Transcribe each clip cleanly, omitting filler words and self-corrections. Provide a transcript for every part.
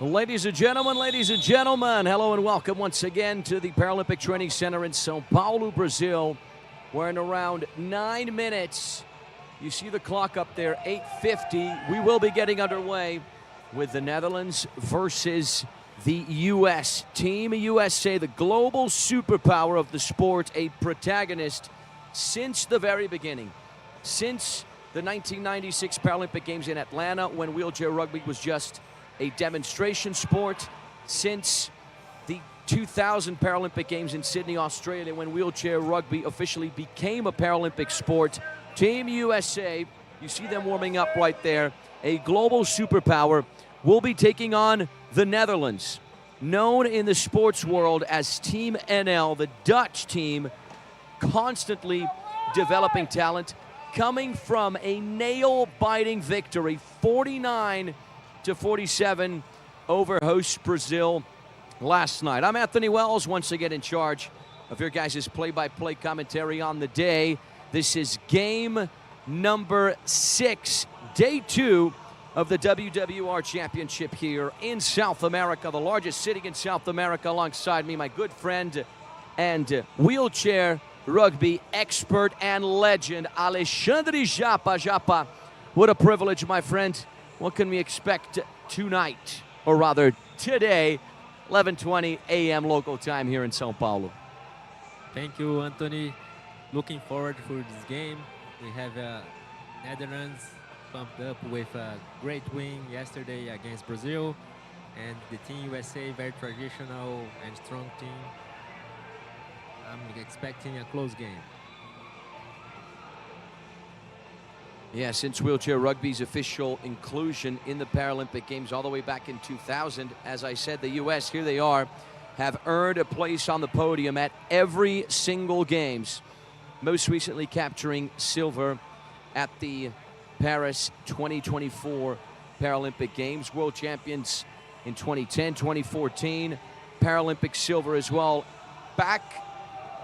Ladies and gentlemen, hello and welcome once again to the Paralympic Training Center in São Paulo, Brazil. We're in around 9 minutes. You see the clock up there, 8:50. We will be getting underway with the Netherlands versus the U.S. Team USA, the global superpower of the sport, a protagonist since the very beginning. Since the 1996 Paralympic Games in Atlanta, when wheelchair rugby was just a demonstration sport, since the 2000 Paralympic Games in Sydney, Australia, when wheelchair rugby officially became a Paralympic sport. Team USA, you see them warming up right there, a global superpower, will be taking on the Netherlands, known in the sports world as Team NL, the Dutch team, constantly developing talent, coming from a nail-biting victory, 49-47 over host Brazil last night. I'm Anthony Wells, once again in charge of your guys' play-by-play commentary on the day. This is game number 6, day 2 of the WWR Championship here in South America, the largest city in South America. Alongside me, my good friend and wheelchair rugby expert and legend, Alexandre Japa. Japa, what a privilege, my friend. What can we expect tonight, or rather today, 11:20 a.m. local time here in São Paulo? Thank you, Anthony. Looking forward for this game. We have Netherlands pumped up with a great win yesterday against Brazil, and the Team USA, very traditional and strong team. I'm expecting a close game. Yeah, since wheelchair rugby's official inclusion in the Paralympic Games all the way back in 2000, as I said, the U.S., here they are, have earned a place on the podium at every single Games, most recently capturing silver at the Paris 2024 Paralympic Games. World champions in 2010, 2014, Paralympic silver as well back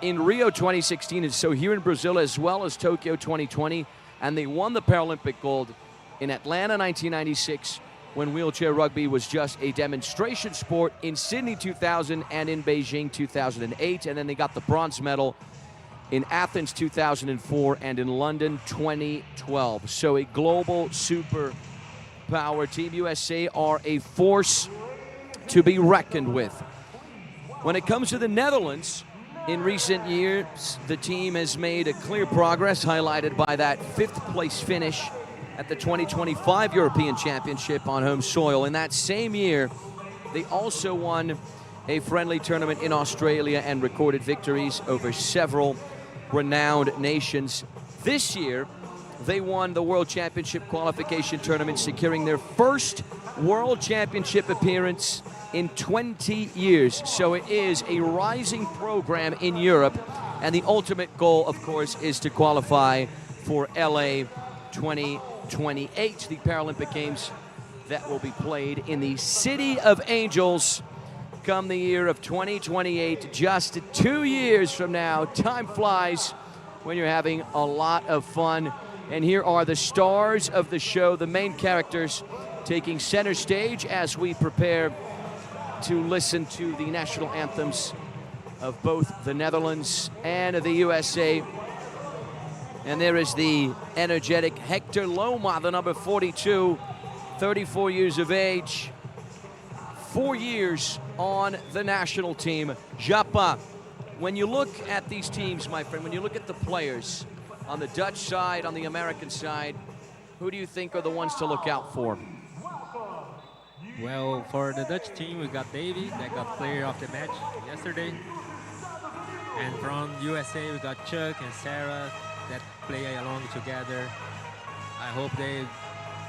in Rio 2016, and so here in Brazil as well as Tokyo 2020. And they won the Paralympic gold in Atlanta 1996 when wheelchair rugby was just a demonstration sport, in Sydney 2000 and in Beijing 2008. And then they got the bronze medal in Athens 2004 and in London 2012. So a global superpower. Team USA are a force to be reckoned with. When it comes to the Netherlands, in recent years, the team has made a clear progress, highlighted by that 5th place finish at the 2025 European Championship on home soil. In that same year, they also won a friendly tournament in Australia and recorded victories over several renowned nations. This year, they won the World Championship qualification tournament, securing their first World Championship appearance in 20 years. So it is a rising program in Europe, and the ultimate goal, of course, is to qualify for LA 2028, the Paralympic Games that will be played in the City of Angels come the year of 2028, just 2 years from now. Time flies when you're having a lot of fun. And here are the stars of the show, the main characters, taking center stage as we prepare to listen to the national anthems of both the Netherlands and the USA. And there is the energetic Hector Loma, the number 42, 34 years of age, 4 years on the national team. Japa, when you look at these teams, my friend, when you look at the players on the Dutch side, on the American side, who do you think are the ones to look out for? Well, for the Dutch team, we got Davy, that got player of the match yesterday. And from USA, we got Chuck and Sarah that play along together. I hope they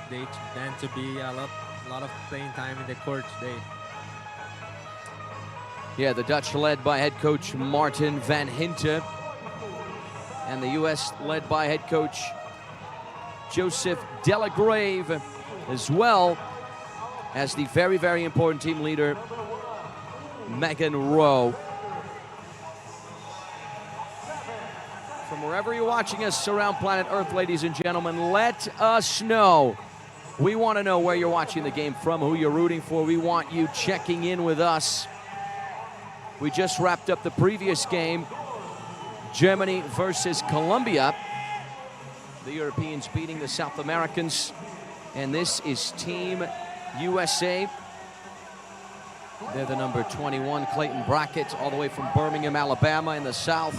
tend to be a lot of playing time in the court today. Yeah, the Dutch led by head coach Martin van Hinten, and the US led by head coach Joseph Delagrave, as well as the very, very important team leader, Megan Rowe. From wherever you're watching us around planet Earth, ladies and gentlemen, let us know We want to know where you're watching the game from, who you're rooting for. We want you checking in with us. We just wrapped up the previous game, Germany versus Colombia. The Europeans beating the South Americans. And this is Team USA. They're the number 21, Clayton Brackett, all the way from Birmingham, Alabama in the South.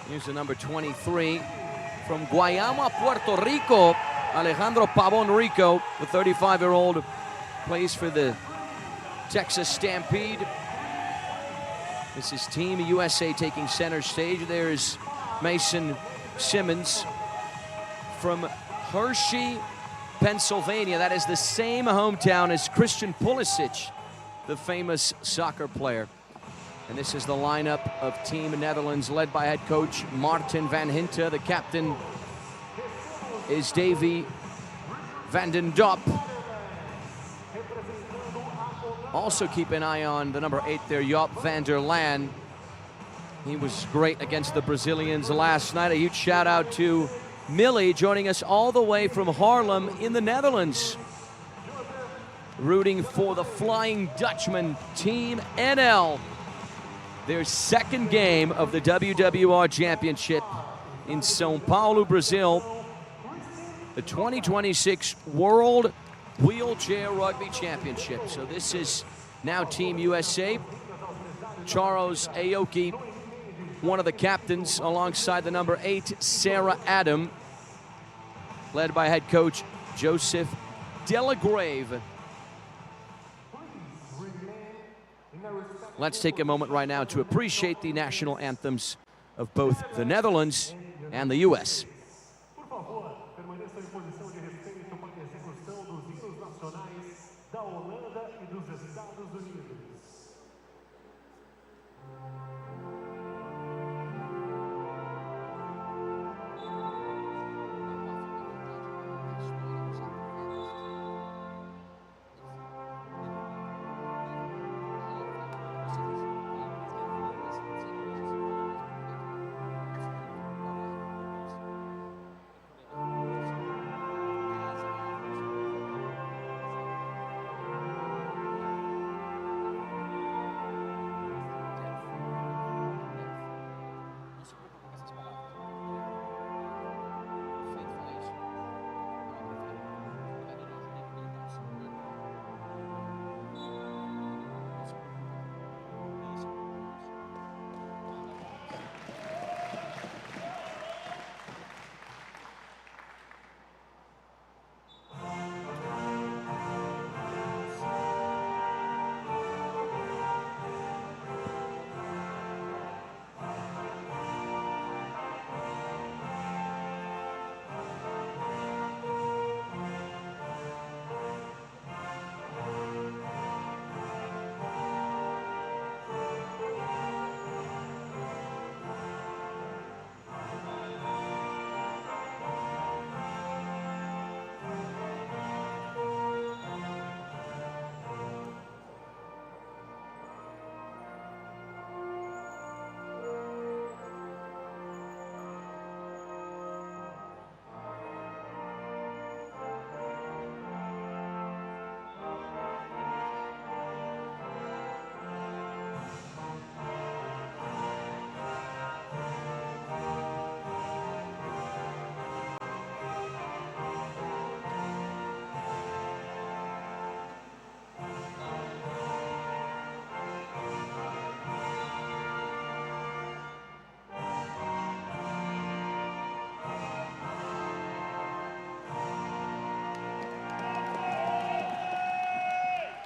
Here's the number 23 from Guayama, Puerto Rico, Alejandro Pavon Rico, the 35-year-old, plays for the Texas Stampede. This is Team USA taking center stage. There's Mason Simmons from Hershey, Pennsylvania. That is the same hometown as Christian Pulisic, the famous soccer player. And this is the lineup of Team Netherlands, led by head coach Martin van Hinten. The captain is Davy van den Dop. Also keep an eye on the number 8 there, Joop van der Laan. He was great against the Brazilians last night. A huge shout out to Millie, joining us all the way from Haarlem in the Netherlands, rooting for the Flying Dutchman, Team NL. Their second game of the WWR Championship in São Paulo, Brazil. The 2026 World Wheelchair Rugby Championship. So this is now Team USA. Charles Aoki, one of the captains, alongside the number 8, Sarah Adam, led by head coach Joseph Delagrave. Let's take a moment right now to appreciate the national anthems of both the Netherlands and the US.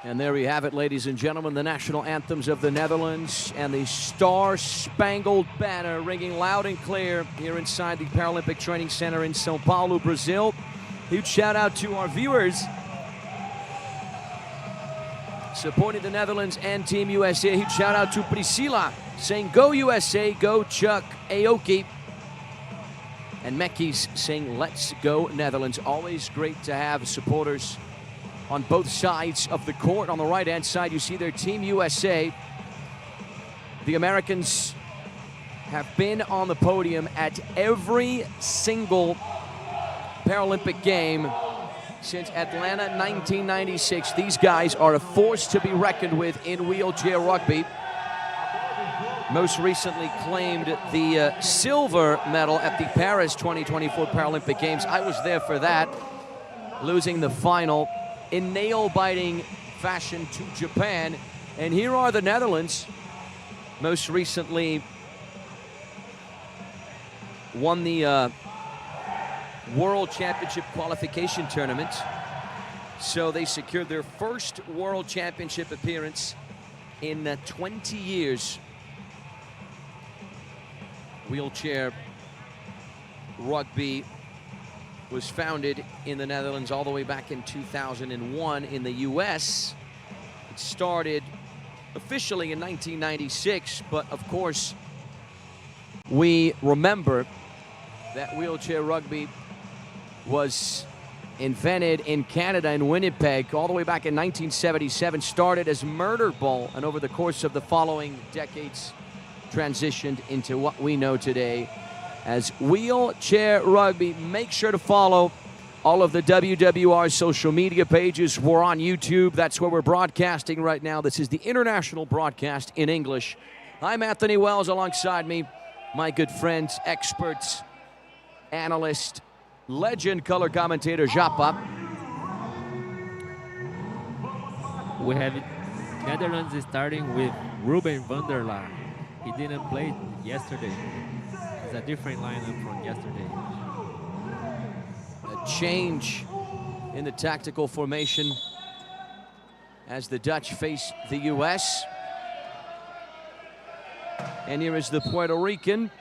And there we have it, ladies and gentlemen, the national anthems of the Netherlands and the Star-Spangled Banner ringing loud and clear here inside the Paralympic Training Center in São Paulo, Brazil. Huge shout out to our viewers supporting the Netherlands and Team USA. Huge shout out to Priscilla saying, "Go USA, go Chuck Aoki." And Mekis saying, "Let's go Netherlands." Always great to have supporters on both sides of the court. On the right-hand side, you see their Team USA. The Americans have been on the podium at every single Paralympic game since Atlanta 1996. These guys are a force to be reckoned with in wheelchair rugby. Most recently claimed the silver medal at the Paris 2024 Paralympic Games. I was there for that, losing the final in nail-biting fashion to Japan. And here are the Netherlands. Most recently won the World Championship qualification tournament. So they secured their first World Championship appearance in 20 years. Wheelchair rugby was founded in the Netherlands all the way back in 2001. In the US, it started officially in 1996, but of course, we remember that wheelchair rugby was invented in Canada, in Winnipeg, all the way back in 1977, started as murder ball, and over the course of the following decades, transitioned into what we know today as wheelchair rugby. Make sure to follow all of the WWR social media pages. We're on YouTube. That's where we're broadcasting right now. This is the international broadcast in English. I'm Anthony Wells. Alongside me, my good friends, experts, analyst, legend color commentator, Japa. We have Netherlands starting with Ruben van der Laar. He didn't play yesterday. It's a different lineup from yesterday. A change in the tactical formation as the Dutch face the US. And here is the Puerto Rican,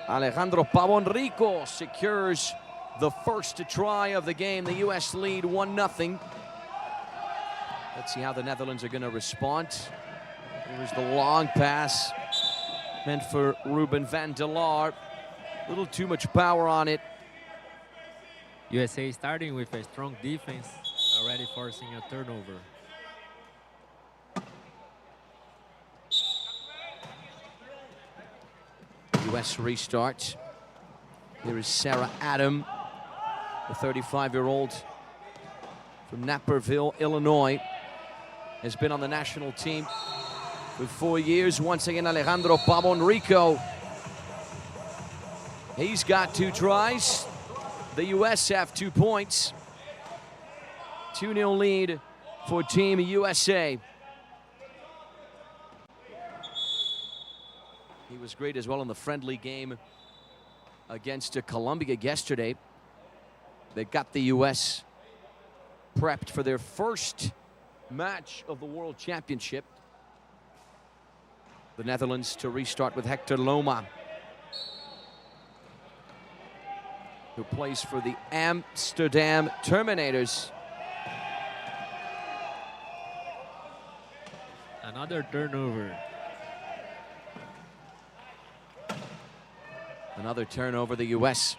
Alejandro Pavón-Rico, secures the first try of the game. The US lead 1-0. Let's see how the Netherlands are going to respond. Here's the long pass meant for Ruben van der Laar. A little too much power on it. USA starting with a strong defense, already forcing a turnover. US restart. Here is Sarah Adam, the 35-year-old from Naperville, Illinois. Has been on the national team for 4 years. Once again, Alejandro Pavón-Rico. He's got 2 tries. The US have 2 points. 2-0 lead for Team USA. He was great as well in the friendly game against Colombia yesterday. They got the US prepped for their first match of the World Championship. The Netherlands to restart with Hector Loma, who plays for the Amsterdam Terminators. Another turnover. Another turnover. The US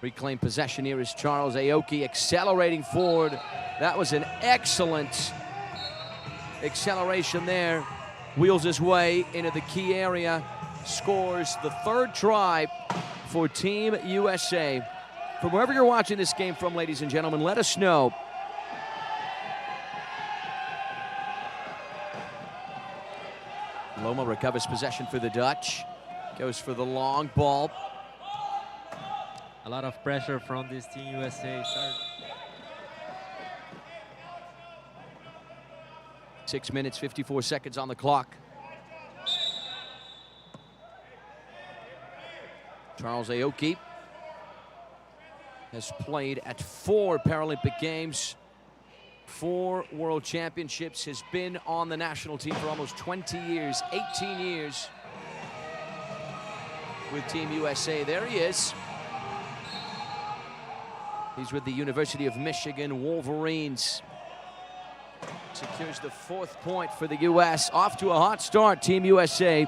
reclaim possession. Here is Charles Aoki accelerating forward. That was an excellent acceleration there. Wheels his way into the key area. Scores the 3rd try for Team USA. From wherever you're watching this game from, ladies and gentlemen, let us know. Loma recovers possession for the Dutch. Goes for the long ball. A lot of pressure from this Team USA start. 6 minutes, 54 seconds on the clock. Charles Aoki has played at 4 Paralympic Games, 4 World Championships, has been on the national team for almost 20 years, 18 years with Team USA. There he is. He's with the University of Michigan Wolverines. Secures the 4th point for the US. Off to a hot start, Team USA.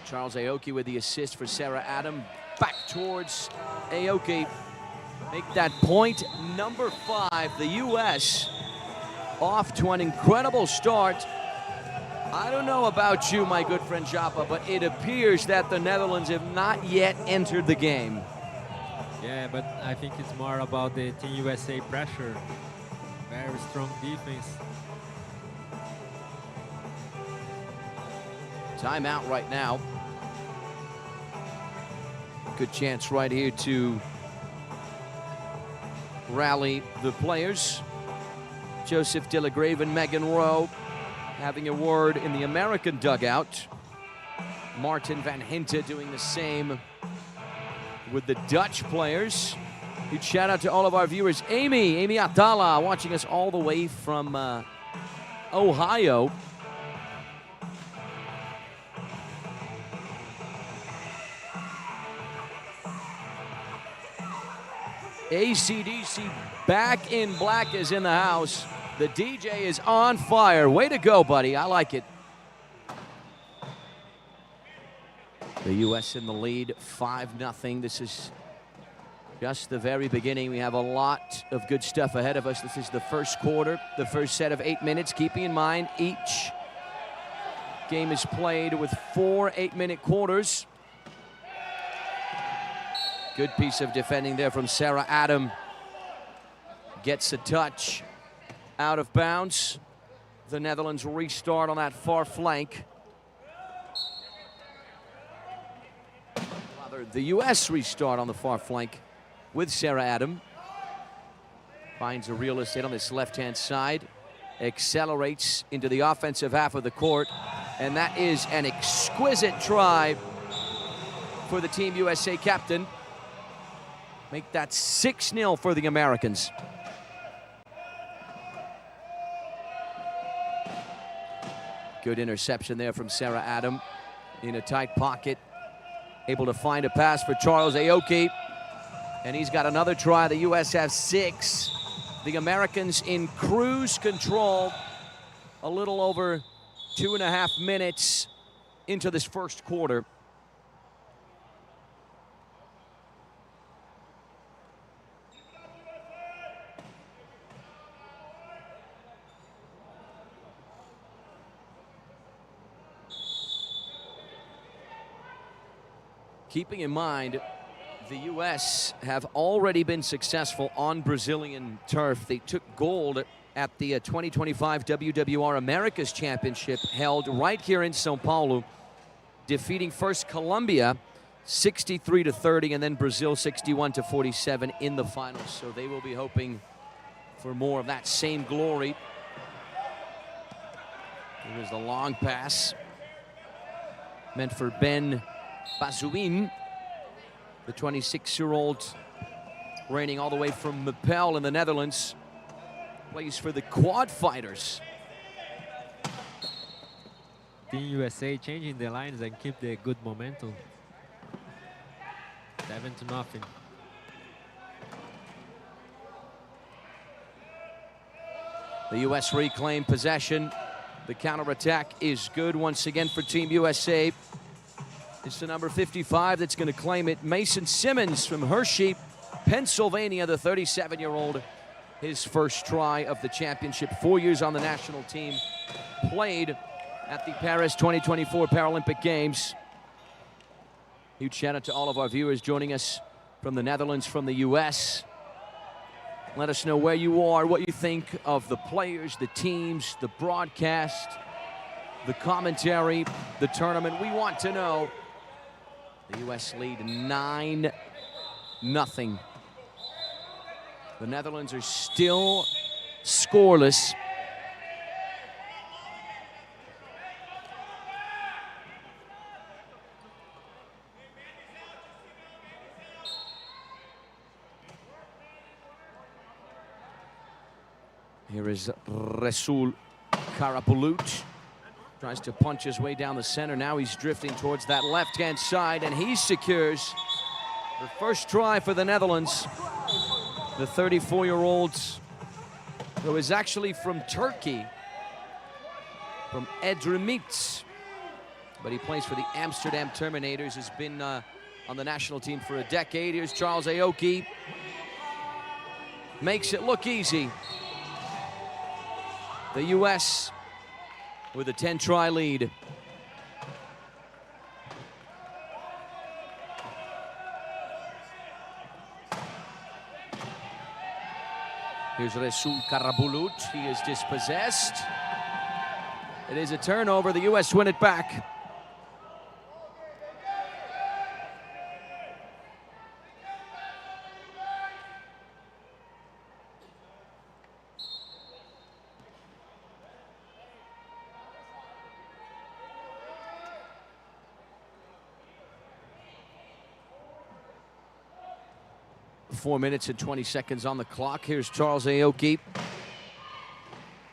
Charles Aoki with the assist for Sarah Adam. Back towards Aoki. make that point number 5. The U.S. off to an incredible start. I don't know about you, my good friend Japa, but it appears that the Netherlands have not yet entered the game. Yeah, but I think it's more about the Team USA pressure. Very strong defense. Timeout right now. Good chance right here to rally the players. Joseph De La Grave and Megan Rowe having a word in the American dugout. Martin van Hinten doing the same with the Dutch players. Huge shout out to all of our viewers. Amy Atala watching us all the way from Ohio. AC/DC back in black is in the house. The DJ is on fire. Way to go, buddy. I like it. The U.S. in the lead, 5-0. This is just the very beginning. We have a lot of good stuff ahead of us. This is the first quarter, the first set of 8 minutes. Keeping in mind, each game is played with 4 8-minute quarters. Good piece of defending there from Sarah Adam. Gets a touch out of bounds. The Netherlands restart on that far flank. Rather, the U.S. restart on the far flank with Sarah Adam. Finds a real estate on this left-hand side. Accelerates into the offensive half of the court. And that is an exquisite try for the Team USA captain. Make that 6-0 for the Americans. Good interception there from Sarah Adam in a tight pocket. Able to find a pass for Charles Aoki. And he's got another try. The U.S. has 6. The Americans in cruise control. A little over 2.5 minutes into this first quarter. Keeping in mind, the U.S. have already been successful on Brazilian turf. They took gold at the 2025 WWR Americas Championship held right here in São Paulo, defeating first Colombia 63-30 and then Brazil 61-47 in the finals. So they will be hoping for more of that same glory. It was the long pass meant for Ben Bazuin, the 26-year-old, reigning all the way from Meppel in the Netherlands, plays for the Quad Fighters. Team USA changing the lines and keep the good momentum. 7-0. The U.S. reclaim possession. The counterattack is good once again for Team USA. It's the number 55 that's going to claim it. Mason Simmons from Hershey, Pennsylvania, the 37-year-old. His first try of the championship, 4 years on the national team. Played at the Paris 2024 Paralympic Games. Huge shout out to all of our viewers joining us from the Netherlands, from the U.S. Let us know where you are, what you think of the players, the teams, the broadcast, the commentary, the tournament. We want to know. The U.S. lead 9-0. The Netherlands are still scoreless. Here is Resul Karabulut. Tries to punch his way down the center. Now he's drifting towards that left-hand side, and he secures the first try for the Netherlands. The 34-year-old, who is actually from Turkey, from Edremit, but he plays for the Amsterdam Terminators, has been on the national team for a decade. Here's Charles Aoki. makes it look easy. The U.S. with a 10-try lead. Here's Resul Karabulut. He is dispossessed. It is a turnover. The U.S. win it back. Four minutes and 20 seconds on the clock. Here's Charles Aoki.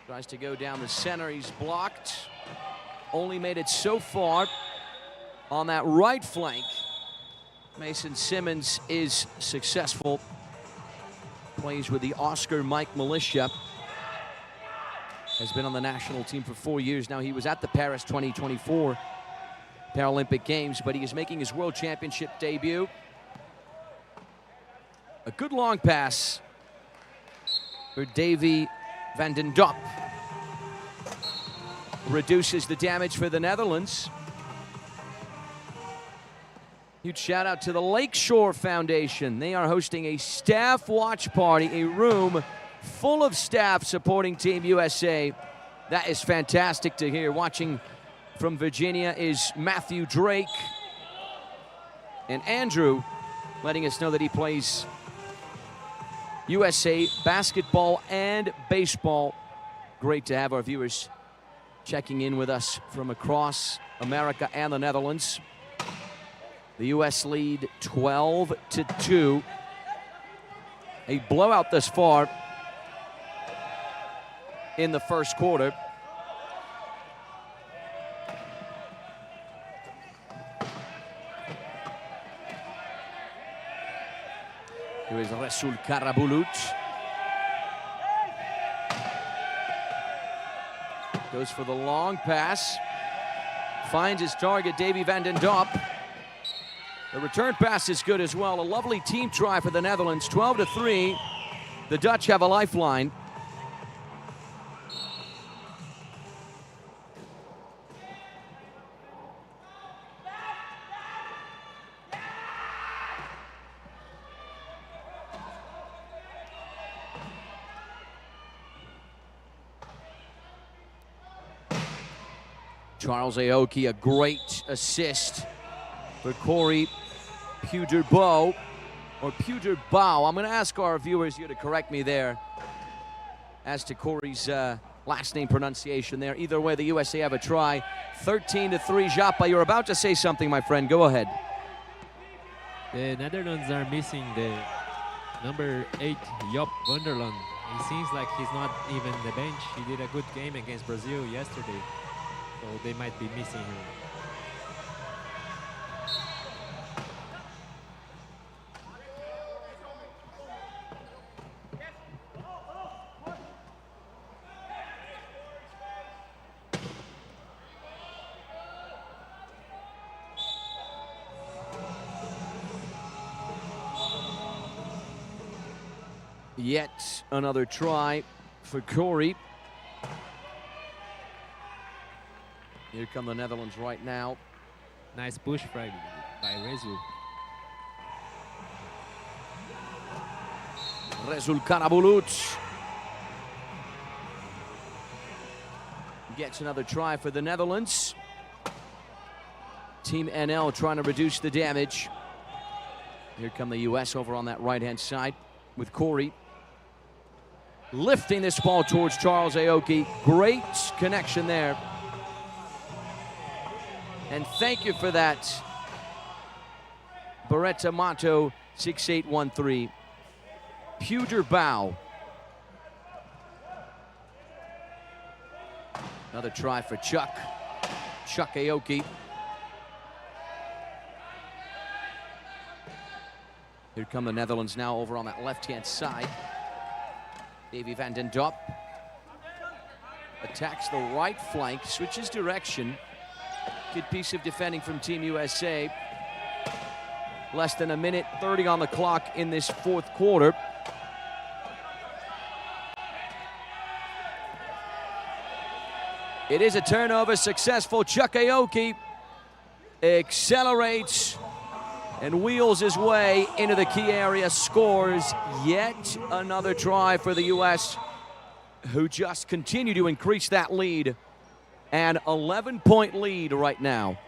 Tries to go down the center. He's blocked. Only made it so far on that right flank. Mason Simmons is successful. Plays with the Oscar Mike Militia. Has been on the national team for 4 years now. He was at the Paris 2024 Paralympic Games, but he is making his World Championship debut. A good long pass for Davy van den Dop. Reduces the damage for the Netherlands. Huge shout out to the Lakeshore Foundation. They are hosting a staff watch party, a room full of staff supporting Team USA. That is fantastic to hear. Watching from Virginia is Matthew Drake. And Andrew letting us know that he plays USA basketball and baseball. Great to have our viewers checking in with us from across America and the Netherlands. The U.S. lead 12-2. A blowout thus far in the first quarter. Here is Resul Karabulut. Goes for the long pass. Finds his target, Davy van den Dop. The return pass is good as well. A lovely team try for the Netherlands. 12-3. The Dutch have a lifeline. Charles Aoki, a great assist for Corey Puderbow, or Puderbow. I'm going to ask our viewers here to correct me there as to Corey's last name pronunciation there. Either way, the USA have a try. 13-3. Japa, you're about to say something, my friend. Go ahead. The Netherlands are missing the number 8, Job Wonderland. It seems like he's not even the bench. He did a good game against Brazil yesterday. So they might be missing him. Yet another try for Corey. Here come the Netherlands right now. Nice push by Resul. Resul Karabulut gets another try for the Netherlands. Team NL trying to reduce the damage. Here come the US over on that right-hand side with Corey. Lifting this ball towards Charles Aoki. Great connection there. And thank you for that, Beretta Mato, 6813. Puderbow. Another try for Chuck Aoki. Here come the Netherlands now over on that left-hand side. Davy van den Dop attacks the right flank, switches direction. Good piece of defending from Team USA. Less than a minute 30 on the clock in this fourth quarter. It is a turnover, successful. Chuck Aoki accelerates and wheels his way into the key area, scores yet another try for the U.S., who just continue to increase that lead. An 11-point lead right now.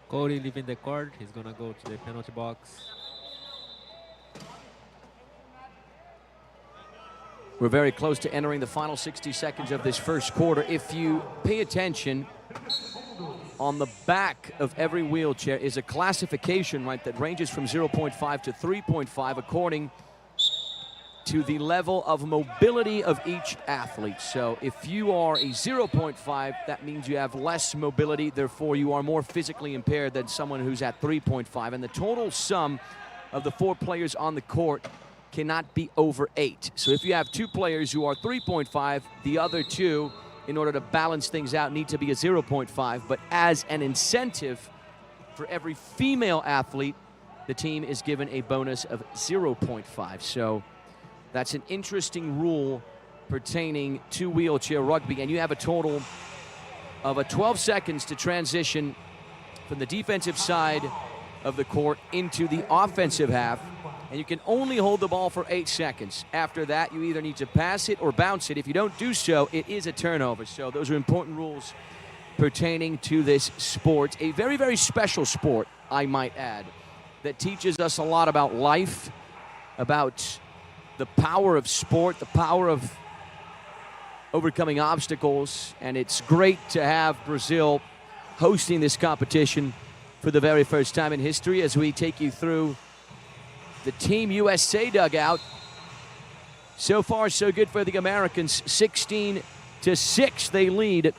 Cody leaving the court. He's gonna go to the penalty box. We're very close to entering the final 60 seconds of this first quarter. If you pay attention, on the back of every wheelchair is a classification, right, that ranges from 0.5 to 3.5 according to the level of mobility of each athlete. So if you are a 0.5, that means you have less mobility, therefore you are more physically impaired than someone who's at 3.5. And the total sum of the 4 players on the court cannot be over 8. So if you have 2 players who are 3.5, the other 2, in order to balance things out, need to be a 0.5. But as an incentive for every female athlete, the team is given a bonus of 0.5. So that's an interesting rule pertaining to wheelchair rugby. And you have a total of 12 seconds to transition from the defensive side of the court into the offensive half. And you can only hold the ball for 8 seconds. After that, you either need to pass it or bounce it. If you don't do so, it is a turnover. So those are important rules pertaining to this sport. A very, very special sport, I might add, that teaches us a lot about life, about the power of sport, the power of overcoming obstacles. And it's great to have Brazil hosting this competition for the very first time in history as we take you through the Team USA dugout. So far, so good for the Americans. 16-6, they lead.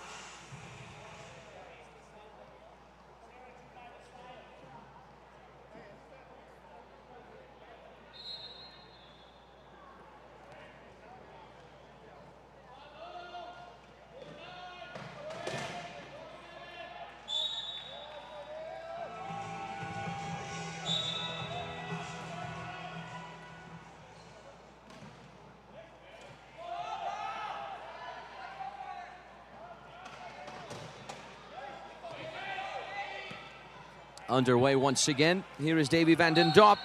Underway once again. Here is Davy van den Dop.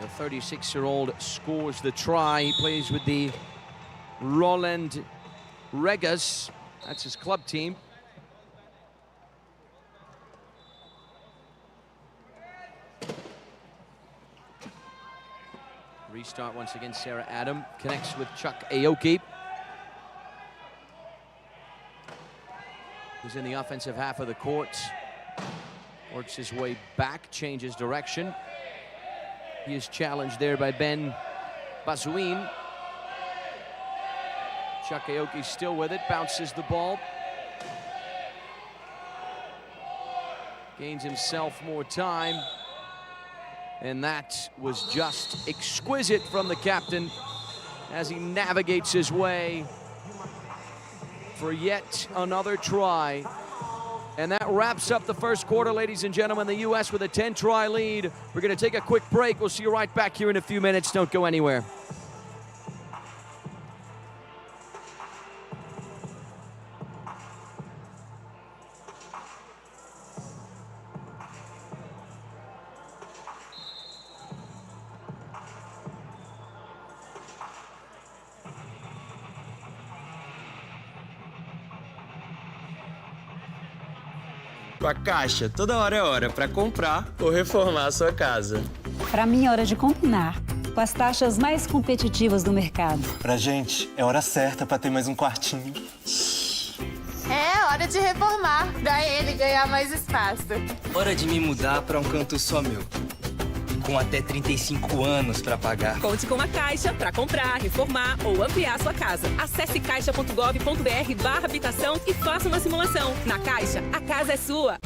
The 36-year-old scores the try. He plays with the Roland Regas. That's his club team. Restart once again. Sarah Adam connects with Chuck Aoki, who's in the offensive half of the court. Works his way back, changes direction. He is challenged there by Ben Bazuin. Chuck Aoki still with it, bounces the ball. Gains himself more time. And that was just exquisite from the captain as he navigates his way for yet another try. And that wraps up the first quarter, ladies and gentlemen. The U.S. with a 10-try lead. We're going to take a quick break. We'll see you right back here in a few minutes. Don't go anywhere. Com a Caixa, toda hora é hora para comprar ou reformar a sua casa. Para mim é hora de combinar, com as taxas mais competitivas do mercado. Pra gente, é hora certa para ter mais um quartinho. É hora de reformar, pra ele ganhar mais espaço. Hora de me mudar para um canto só meu. Com até 35 anos para pagar. Conte com a Caixa para comprar, reformar ou ampliar sua casa. Acesse caixa.gov.br/habitação e faça uma simulação. Na Caixa, a casa é sua.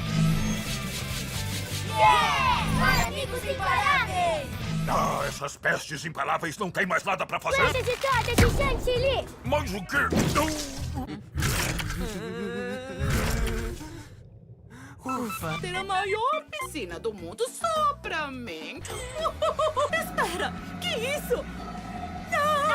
Para amigos imparáveis! Ah, essas pestes imparáveis não têm mais nada pra fazer? Flecha de torta de chantilly! Mais o quê? Ufa! Ter a maior piscina do mundo só pra mim. Espera! Que isso?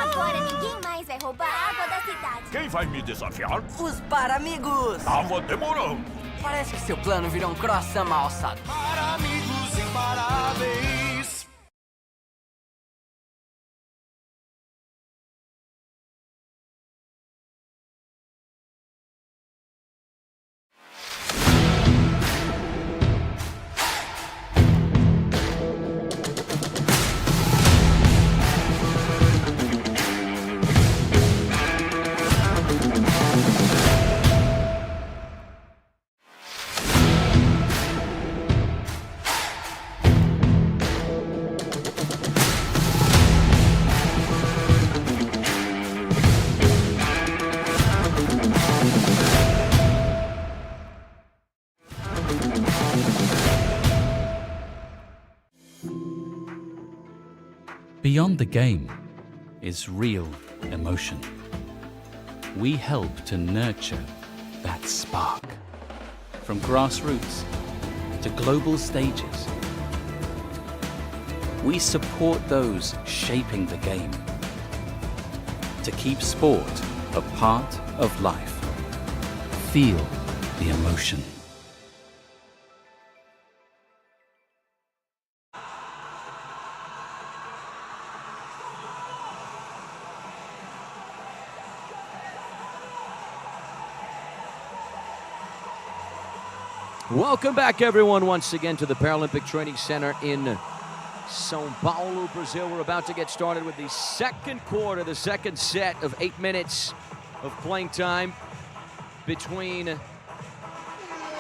Agora ninguém mais vai roubar a água da cidade. Quem vai me desafiar? Os Paramigos! Tava demorando. Parece que seu plano virou um croissant mal alçado. Para amigos imparáveis. Beyond the game is real emotion. We help to nurture that spark. From grassroots to global stages, we support those shaping the game to keep sport a part of life. Feel the emotion. Welcome back, everyone, once again to the Paralympic Training Center in São Paulo, Brazil. We're about to get started with the second quarter, the second set of 8 minutes of playing time between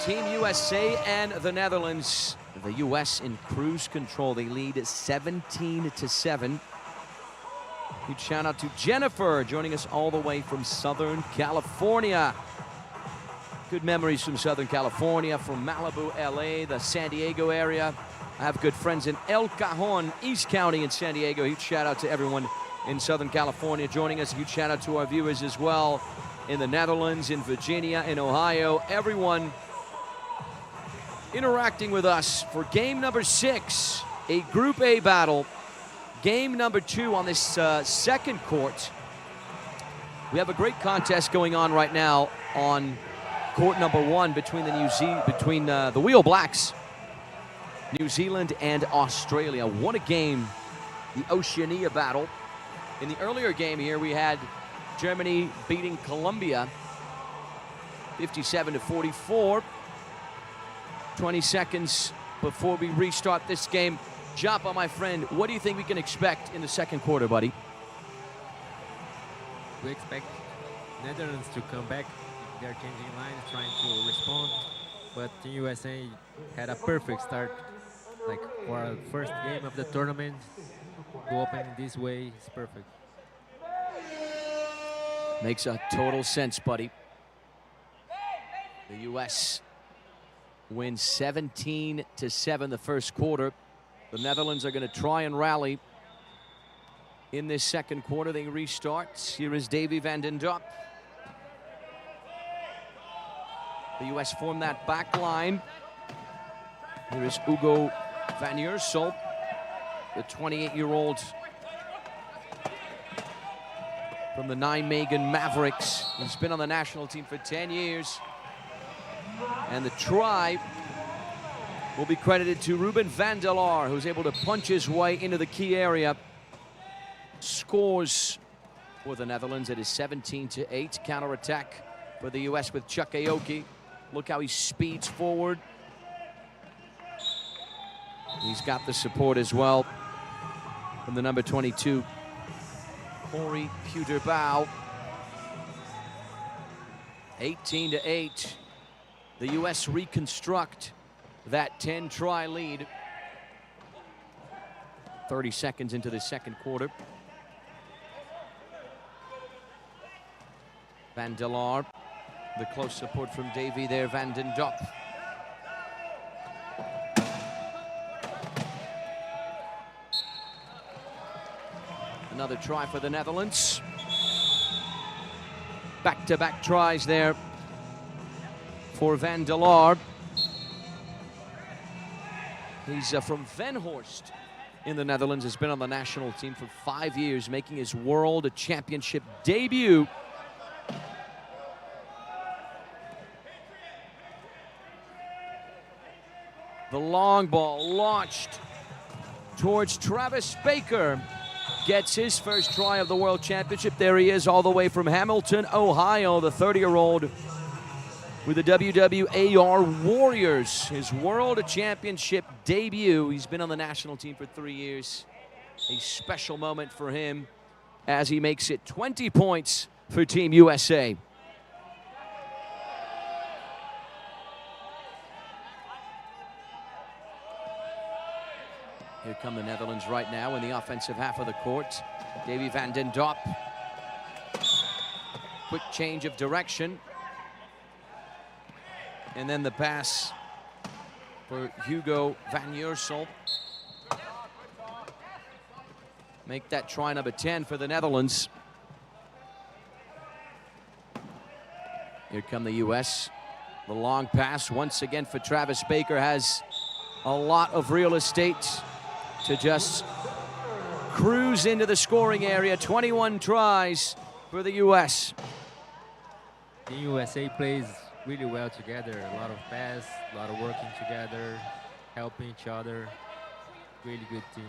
Team USA and the Netherlands. The US in cruise control. They lead 17-7. Huge shout out to Jennifer joining us all the way from Southern California. Good memories from Southern California, from Malibu, LA, the San Diego area. I have good friends in El Cajon, East County in San Diego. Huge shout out to everyone in Southern California joining us. Huge shout out to our viewers as well in the Netherlands, in Virginia, in Ohio. Everyone interacting with us for game number 6, a Group A battle. Game number 2 on this second court. We have a great contest going on right now on court number 1 between the Wheel Blacks, New Zealand and Australia. What a game, the Oceania battle. In the earlier game here, we had Germany beating Colombia 57-44. 20 seconds before we restart this game. Japa, my friend, what do you think we can expect in the second quarter, buddy? We expect Netherlands to come back. They're changing lines, trying to respond, but Team USA had a perfect start. Like for our first game of the tournament, to open this way is perfect. Makes a total sense, buddy. The US wins 17-7 the first quarter. The Netherlands are going to try and rally in this second quarter. They restart. Here is Davy van den Dop. The US form that back line. Here is Hugo van Ursel, the 28-year-old from the Nijmegen Mavericks. He's been on the national team for 10 years. And the try will be credited to Ruben van der Laar, who's able to punch his way into the key area. Scores for the Netherlands. It is 17-8. Counter-attack for the US with Chuck Aoki. Look how he speeds forward. He's got the support as well from the number 22, Corey Puterbau. 18-8. The US reconstruct that 10-try lead. 30 seconds into the second quarter. Van der Laar, the close support from Davy there, Van den Dop. Another try for the Netherlands. Back-to-back tries there for Van der Laar. He's from Venhorst in the Netherlands, has been on the national team for 5 years, making his World Championship debut. The long ball launched towards Travis Baker. Gets his first try of the World Championship. There he is, all the way from Hamilton, Ohio, the 30-year-old with the WWR Warriors. His World Championship debut. He's been on the national team for 3 years. A special moment for him as he makes it 20 points for Team USA. Here come the Netherlands right now in the offensive half of the court. Davy van den Dop. Quick change of direction. And then the pass for Hugo van Jersel. Make that try number 10 for the Netherlands. Here come the US. The long pass once again for Travis Baker has a lot of real estate to just cruise into the scoring area. 21 tries for the US. The USA plays really well together. A lot of pass, a lot of working together, helping each other. Really good team.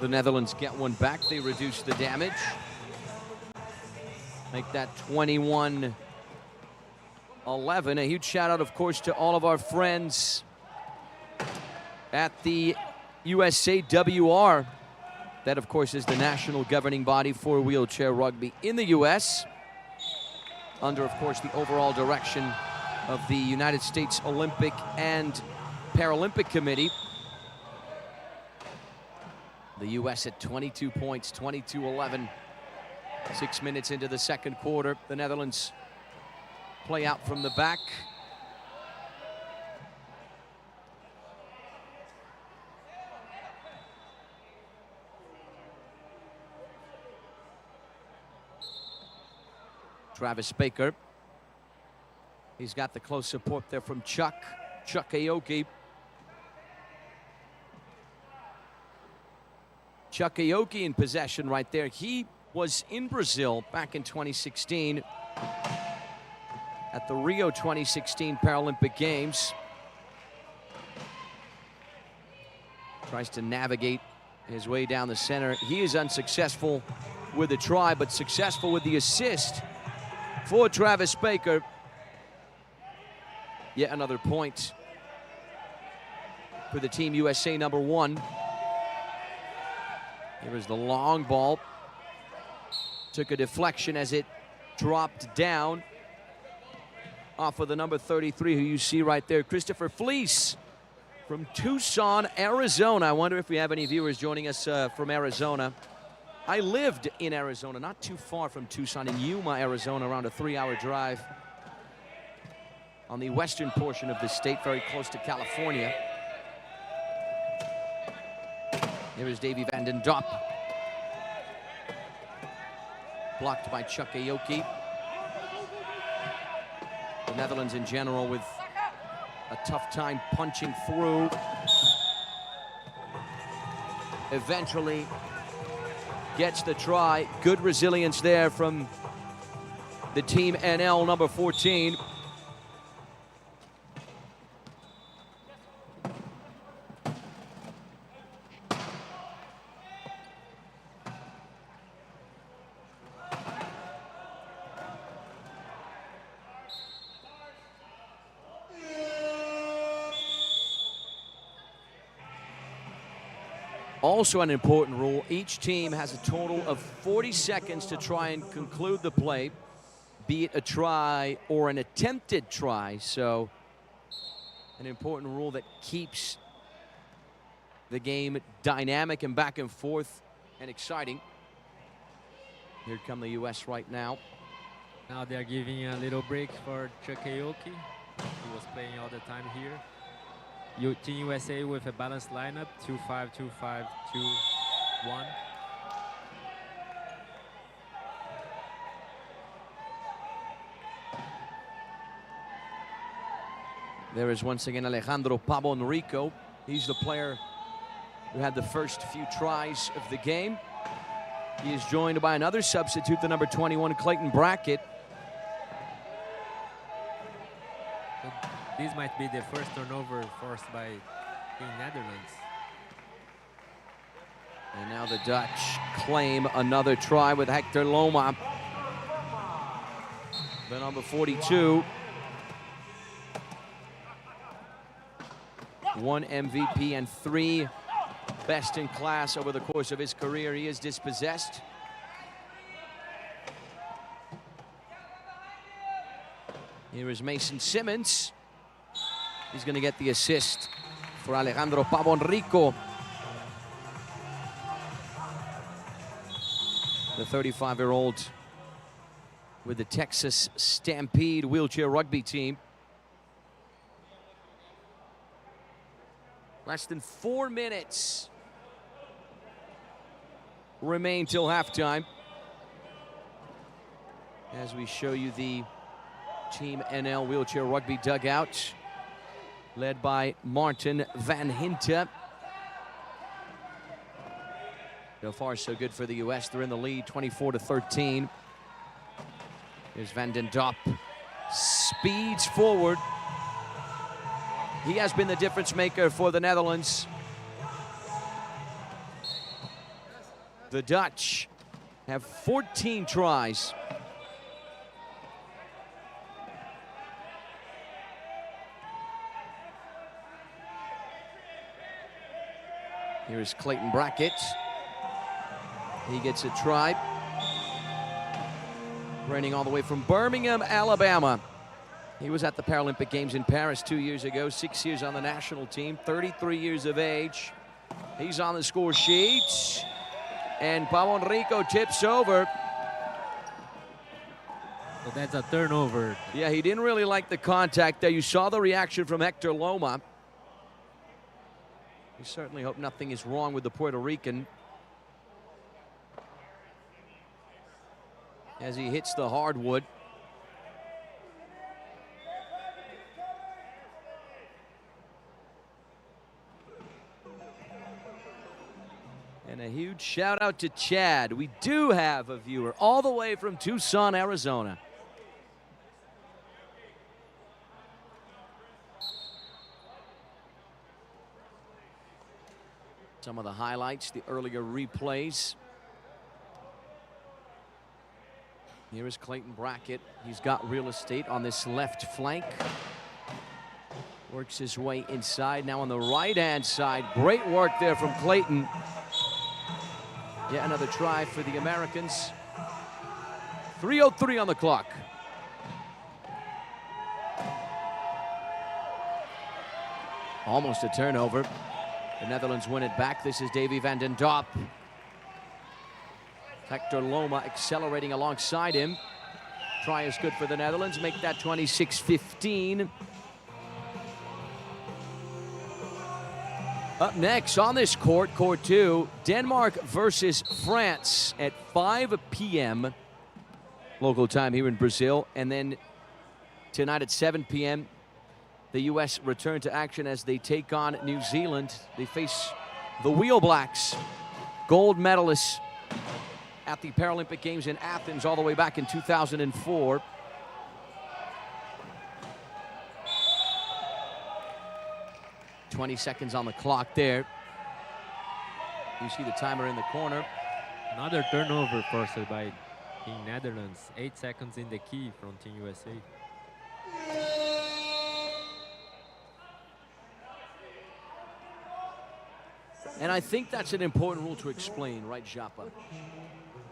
The Netherlands get one back. They reduce the damage. Make that 21-11. A huge shout out, of course, to all of our friends at the USAWR. That, of course, is the national governing body for wheelchair rugby in the US. Under, of course, the overall direction of the United States Olympic and Paralympic Committee. The US at 22 points, 22-11. 6 minutes into the second quarter. The Netherlands play out from the back. Travis Baker. He's got the close support there from Chuck Aoki. Chuck Aoki in possession right there. He was in Brazil back in 2016 at the Rio 2016 Paralympic Games. Tries to navigate his way down the center. He is unsuccessful with the try, but successful with the assist for Travis Baker. Yet another point for the Team USA number 1. Here is the long ball. Took a deflection as it dropped down off of the number 33, who you see right there, Christopher Fleece from Tucson, Arizona. I wonder if we have any viewers joining us from Arizona. I lived in Arizona, not too far from Tucson, in Yuma, Arizona, around a 3-hour drive on the western portion of the state, very close to California. Here is Davy van den Dop. Blocked by Chuck Aoki. The Netherlands in general with a tough time punching through. Eventually gets the try. Good resilience there from the Team NL number 14. Also an important rule, each team has a total of 40 seconds to try and conclude the play, be it a try or an attempted try. So an important rule that keeps the game dynamic and back and forth and exciting. Here come the US right now. Now they're giving a little break for Chuck Aoki. He was playing all the time here. Team USA with a balanced lineup, 2-5, 2-5, 2-1. There is once again Alejandro Pabon Rico. He's the player who had the first few tries of the game. He is joined by another substitute, the number 21, Clayton Brackett. This might be the first turnover forced by the Netherlands. And now the Dutch claim another try with Hector Loma. The number 42. One MVP and 3 best in class over the course of his career. He is dispossessed. Here is Mason Simmons. He's going to get the assist for Alejandro Pabon Rico. The 35-year-old with the Texas Stampede wheelchair rugby team. Less than 4 minutes remain till halftime. As we show you the Team NL wheelchair rugby dugout, led by Martin Van Hinten. So far, so good for the U.S. They're in the lead, 24-13. Here's Van den Dop, speeds forward. He has been the difference maker for the Netherlands. The Dutch have 14 tries. Here's Clayton Brackett. He gets a try. Running all the way from Birmingham, Alabama. He was at the Paralympic Games in Paris 2 years ago, 6 years on the national team, 33 years of age. He's on the score sheet. And Pabon Rico tips over. So that's a turnover. Yeah, he didn't really like the contact there. You saw the reaction from Hector Loma. We certainly hope nothing is wrong with the Puerto Rican as he hits the hardwood. And a huge shout out to Chad. We do have a viewer all the way from Tucson, Arizona. Some of the highlights, the earlier replays. Here is Clayton Brackett. He's got real estate on this left flank. Works his way inside. Now on the right-hand side. Great work there from Clayton. Yet another try for the Americans. 3:03 on the clock. Almost a turnover. The Netherlands win it back. This is Davy van den Dop. Hector Loma accelerating alongside him. Try is good for the Netherlands. Make that 26-15. Up next on this court, court 2, Denmark versus France at 5 p.m. local time here in Brazil. And then tonight at 7 p.m., the U.S. return to action as they take on New Zealand. They face the Wheel Blacks, gold medalists at the Paralympic Games in Athens all the way back in 2004. "20 seconds on the clock there. You see the timer in the corner. Another turnover forced by Team Netherlands. 8 seconds in the key from Team USA. And I think that's an important rule to explain, right, Japa?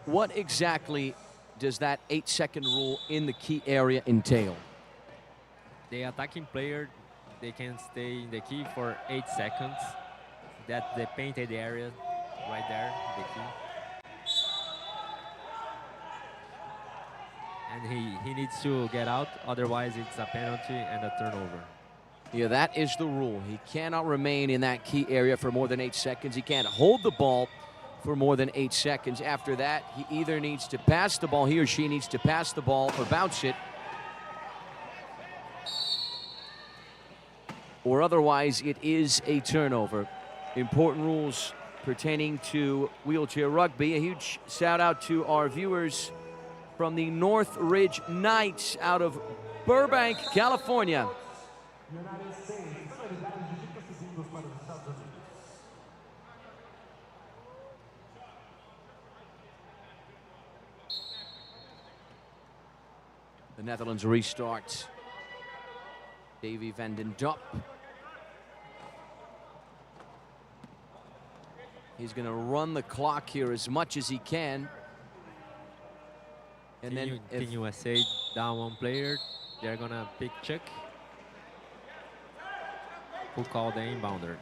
What exactly does that 8-second rule in the key area entail? The attacking player, they can stay in the key for 8 seconds. That's the painted area right there, the key. And he needs to get out, otherwise it's a penalty and a turnover. Yeah, that is the rule. He cannot remain in that key area for more than 8 seconds. He can't hold the ball for more than 8 seconds. After that, he either needs to pass the ball, he or she needs to pass the ball or bounce it, or otherwise it is a turnover. Important rules pertaining to wheelchair rugby. A huge shout out to our viewers from the North Ridge Knights out of Burbank, California. The Netherlands restart. Davy van den Dop. He's going to run the clock here as much as he can. And then Team USA down one player. They're going to pick Chuck, who called the inbounder.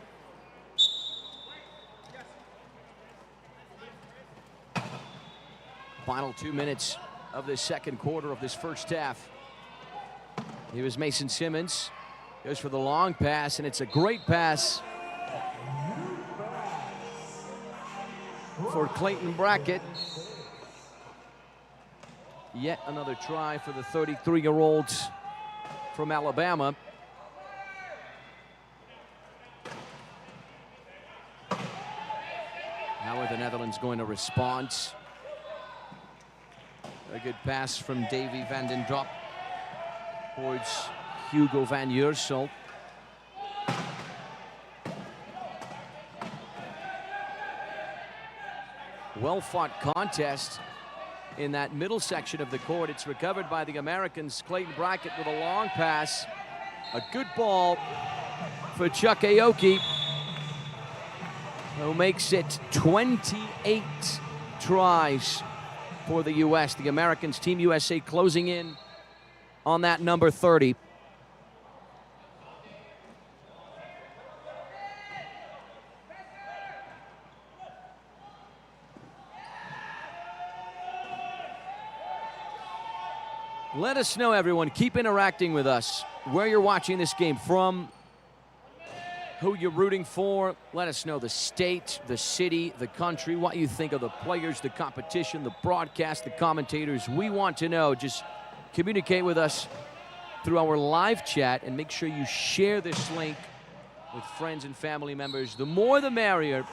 Final 2 minutes of the second quarter of this first half. Here is Mason Simmons. Goes for the long pass, and it's a great pass for Clayton Brackett. Yet another try for the 33-year-olds from Alabama. How are the Netherlands going to respond? A good pass from Davy van den Dop towards Hugo van Jersel. Well-fought contest in that middle section of the court. It's recovered by the Americans. Clayton Brackett with a long pass. A good ball for Chuck Aoki, who makes it 28 tries for the U.S. The Americans, Team USA, closing in on that number 30. Let us know, everyone. Keep interacting with us. Where you're watching this game from, who you're rooting for. Let us know the state, the city, the country, what you think of the players, the competition, the broadcast, the commentators. We want to know. Just communicate with us through our live chat, and make sure you share this link with friends and family members. The more, the merrier.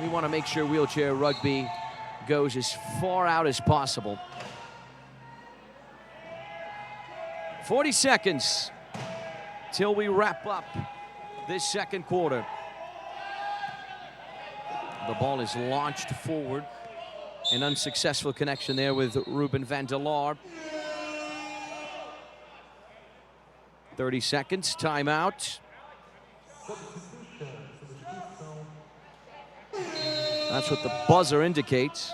We want to make sure wheelchair rugby goes as far out as possible. 40 seconds till we wrap up this second quarter. The ball is launched forward. An unsuccessful connection there with Ruben van der Laar. 30 seconds, timeout. That's what the buzzer indicates.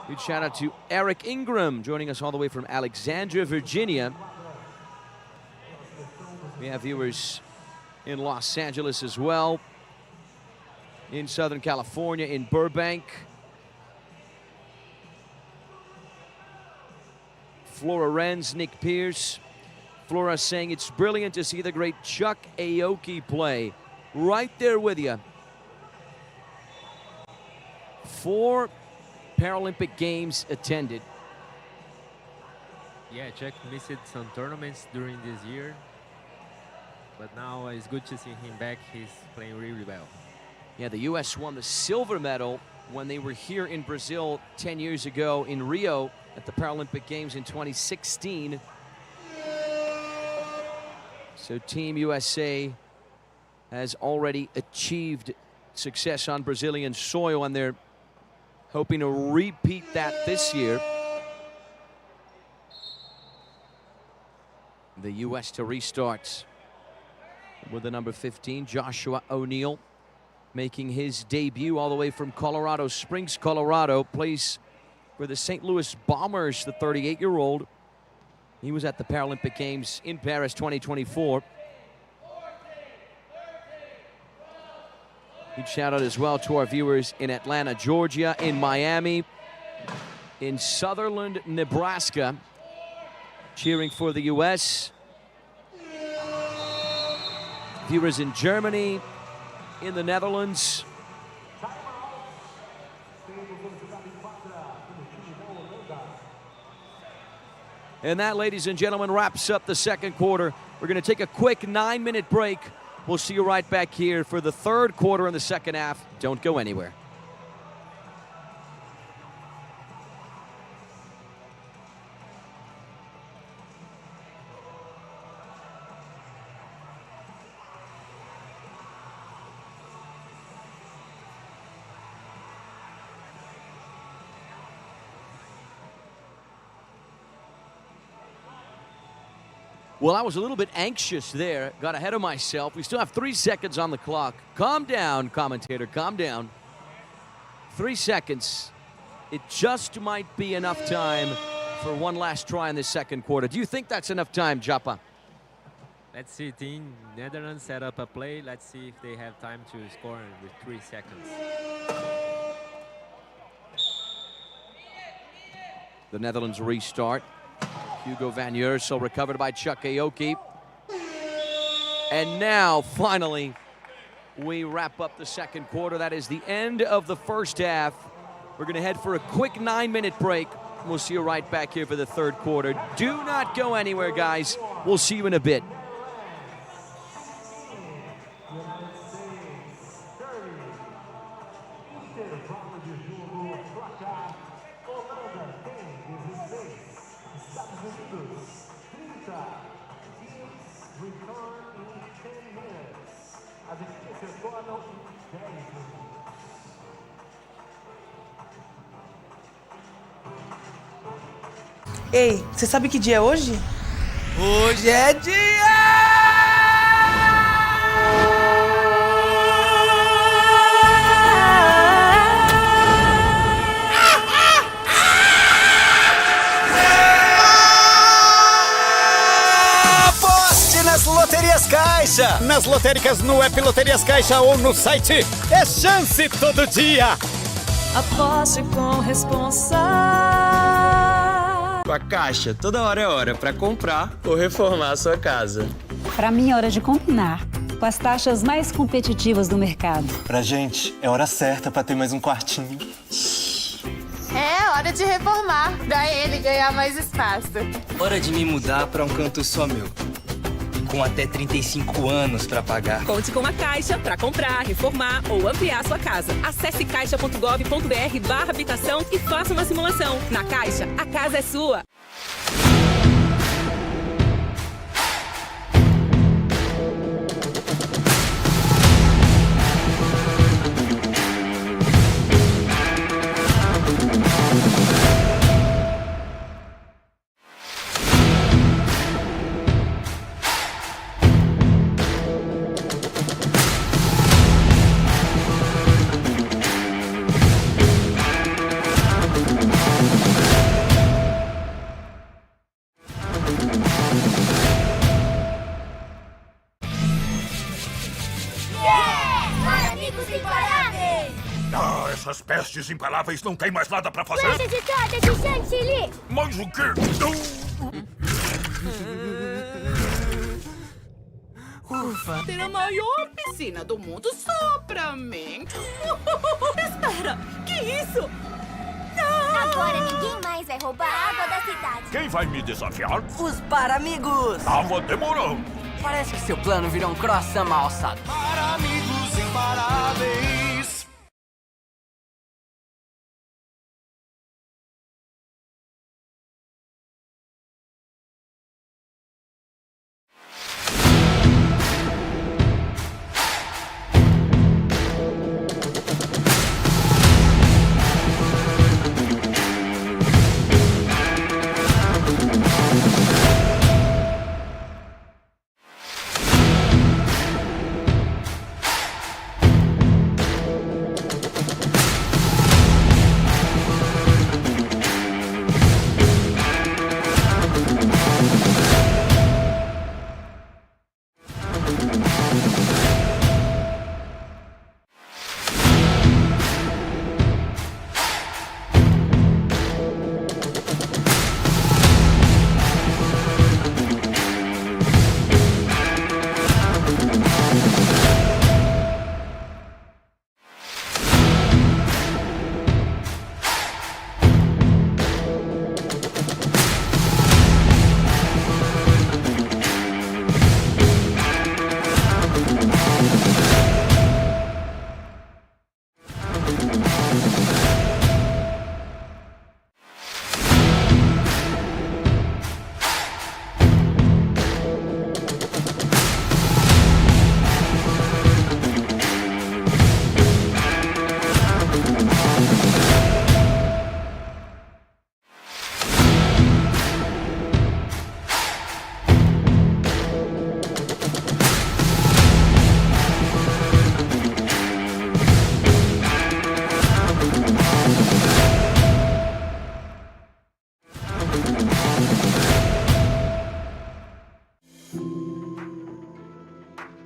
Huge shout out to Eric Ingram, joining us all the way from Alexandria, Virginia. We have viewers in Los Angeles as well, in Southern California, in Burbank. Flora Renz, Nick Pierce. Flora saying it's brilliant to see the great Chuck Aoki play. Right there with you. 4 Paralympic Games attended. Yeah, Chuck missed some tournaments during this year, but now it's good to see him back. He's playing really well. Yeah, the U.S. won the silver medal when they were here in Brazil 10 years ago in Rio at the Paralympic Games in 2016. So Team USA has already achieved success on Brazilian soil, and they're hoping to repeat that this year. The U.S. to restart with the number 15, Joshua O'Neal, making his debut all the way from Colorado Springs, Colorado. Plays for the St. Louis Bombers, the 38-year-old. He was at the Paralympic Games in Paris 2024. Huge shout out as well to our viewers in Atlanta, Georgia, in Miami, in Sutherland, Nebraska, cheering for the U.S. Viewers in Germany, in the Netherlands. And that, ladies and gentlemen, wraps up the second quarter. We're going to take a quick 9-minute break. We'll see you right back here for the third quarter in the second half. Don't go anywhere. Well, I was a little bit anxious there. Got ahead of myself. We still have 3 seconds on the clock. Calm down, commentator. Calm down. 3 seconds. It just might be enough time for one last try in this second quarter. Do you think that's enough time, Japa? Let's see, team Netherlands set up a play. Let's see if they have time to score with 3 seconds. The Netherlands restart. Hugo van Ursel recovered by Chuck Aoki. And now, finally, we wrap up the second quarter. That is the end of the first half. We're going to head for a quick 9-minute break. We'll see you right back here for the third quarter. Do not go anywhere, guys. We'll see you in a bit. Ei, você sabe que dia é hoje? Hoje é dia! Aposte nas loterias Caixa! Nas lotéricas no app Loterias Caixa ou no site. É chance todo dia! Aposte com responsabilidade. Com a Caixa, toda hora é hora para comprar ou reformar a sua casa. Para mim é hora de combinar com as taxas mais competitivas do mercado. Pra gente, é hora certa para ter mais um quartinho. É hora de reformar, pra ele ganhar mais espaço. Hora de me mudar para um canto só meu. Com até 35 anos para pagar. Conte com a Caixa para comprar, reformar ou ampliar sua casa. Acesse caixa.gov.br/habitação e faça uma simulação. Na Caixa, a casa é sua. Essas pestes imparáveis não têm mais nada pra fazer. Lanche de torta de chantilly. Mais o quê? Ufa, ter a maior piscina do mundo só pra mim. Espera, que isso? Não! Agora ninguém mais vai roubar a água da cidade. Quem vai me desafiar? Os Paramigos! Tava demorando. Parece que seu plano virou um croissant mal alçado. Para amigos imparáveis.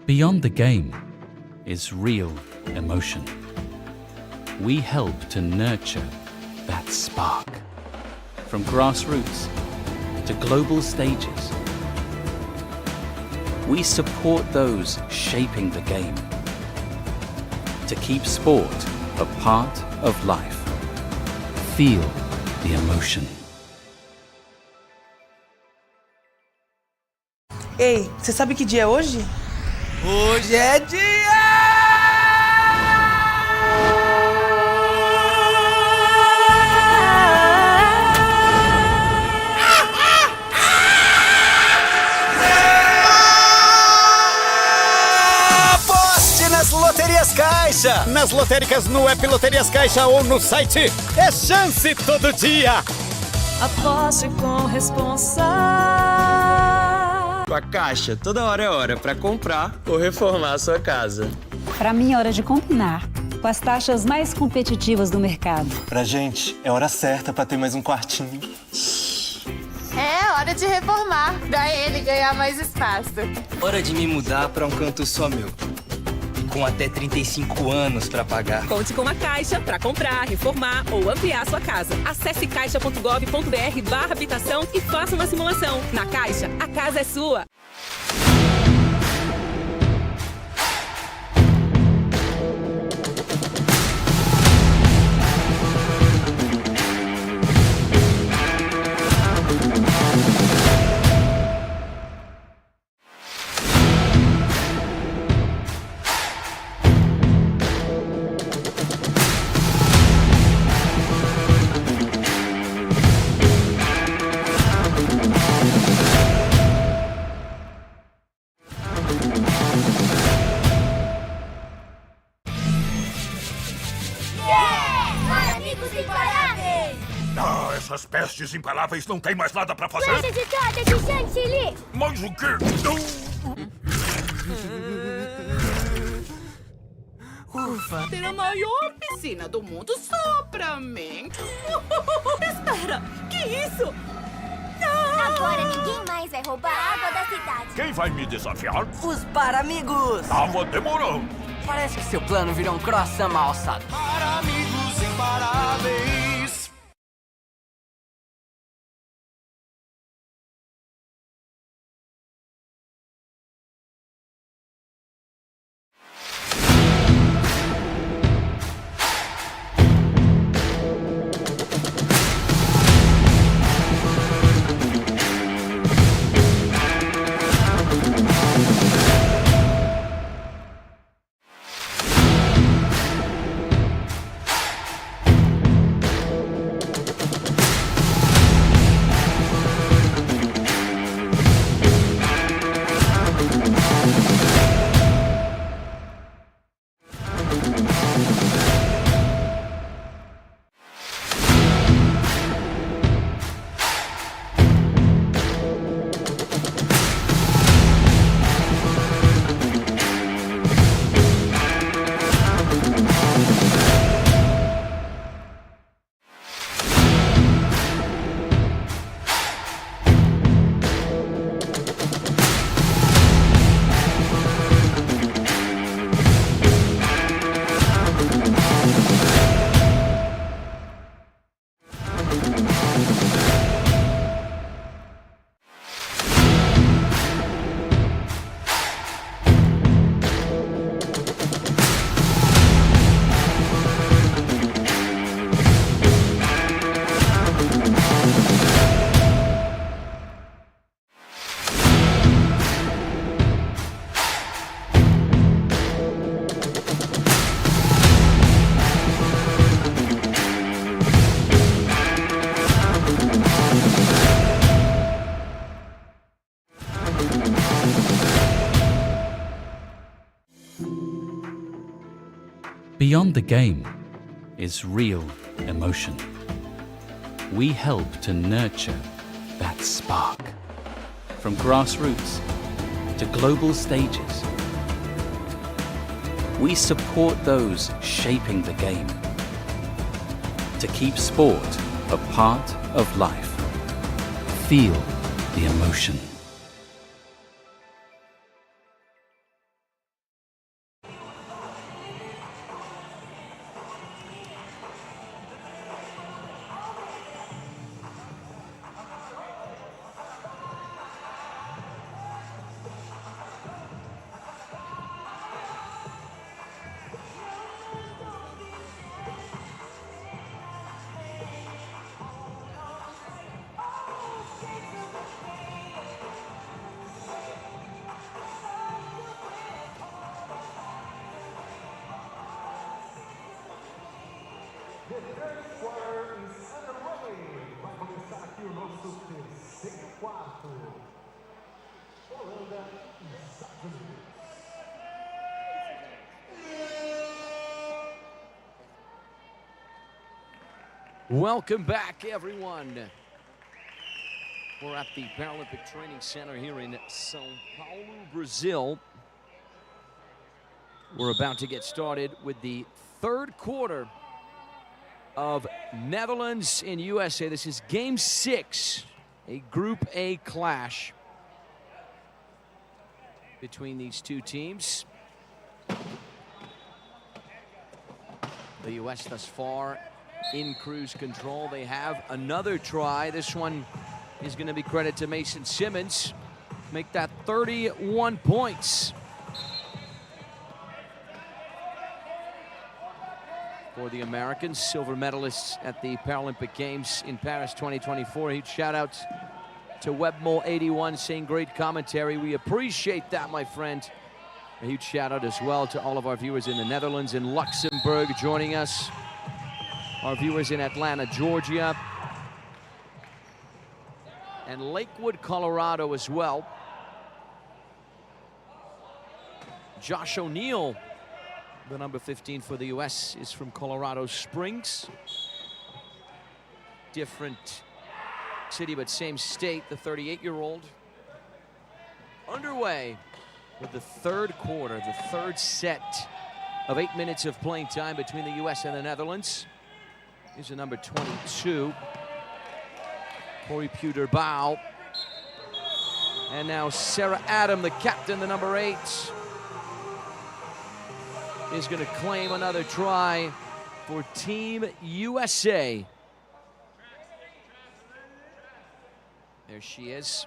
Beyond the game is real emotion. We help to nurture that spark. From grassroots to global stages, we support those shaping the game. To keep sport a part of life. Feel the emotion. Ei, você sabe que dia é hoje? Hoje é dia! Aposte nas loterias Caixa! Nas lotéricas no app Loterias Caixa ou no site. É chance todo dia! Aposte com responsa. Com a Caixa, toda hora é hora para comprar ou reformar a sua casa. Para mim é hora de combinar com as taxas mais competitivas do mercado. Pra gente, é hora certa pra ter mais um quartinho. É hora de reformar, pra ele ganhar mais espaço. Hora de me mudar para um canto só meu. Com até 35 anos para pagar. Conte com a Caixa para comprar, reformar ou ampliar sua casa. Acesse caixa.gov.br/habitação e faça uma simulação. Na Caixa, a casa é sua. Essas pestes imparáveis não têm mais nada pra fazer. Lanche de torta de chantilly. Mas o quê? Ufa, ter a maior piscina do mundo só pra mim. Espera, que isso? Agora ninguém mais vai roubar a água da cidade. Quem vai me desafiar? Os Paramigos! Tava demorando. Parece que seu plano virou um croissant mal alçado. Para amigos imparáveis. Beyond the game is real emotion. We help to nurture that spark. From grassroots to global stages, we support those shaping the game. To keep sport a part of life. Feel the emotion. Welcome back, everyone. We're at the Paralympic Training Center here in São Paulo, Brazil. We're about to get started with the third quarter of Netherlands and USA. This is Game 6, a Group A clash between these two teams. The US thus far in cruise control. They have another try. This one is going to be credit to Mason Simmons. Make that 31 points. For the Americans, silver medalists at the Paralympic Games in Paris 2024. Huge shout out to WebMole81 saying great commentary. We appreciate that, my friend. A huge shout out as well to all of our viewers in the Netherlands and Luxembourg joining us. Our viewers in Atlanta, Georgia, and Lakewood, Colorado as well. Josh O'Neill, the number 15 for the US, is from Colorado Springs. Different city, but same state, the 38-year-old. Underway with the third quarter, the third set of 8 minutes of playing time between the US and the Netherlands. Here's the number 22, Corey Puder-Bow. And now Sarah Adam, the captain, the number 8, is going to claim another try for Team USA. There she is.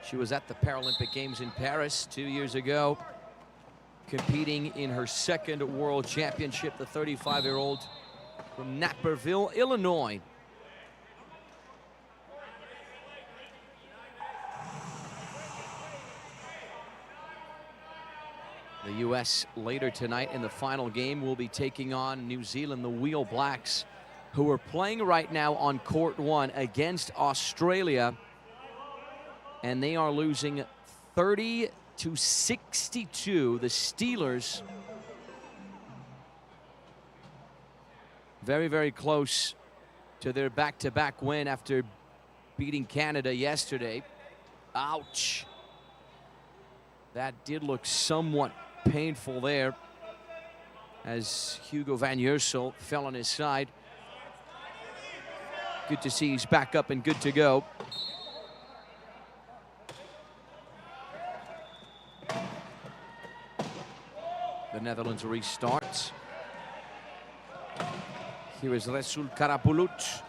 She was at the Paralympic Games in Paris 2 years ago, competing in her second World Championship, the 35-year-old from Naperville, Illinois. The U.S. later tonight in the final game will be taking on New Zealand, the Wheel Blacks, who are playing right now on court 1 against Australia. And they are losing 30-62. The Steelers very, very close to their back-to-back win after beating Canada yesterday. Ouch. That did look somewhat painful there as Hugo van Jersel fell on his side. Good to see he's back up and good to go. The Netherlands restarts. Here is Resul Karabulut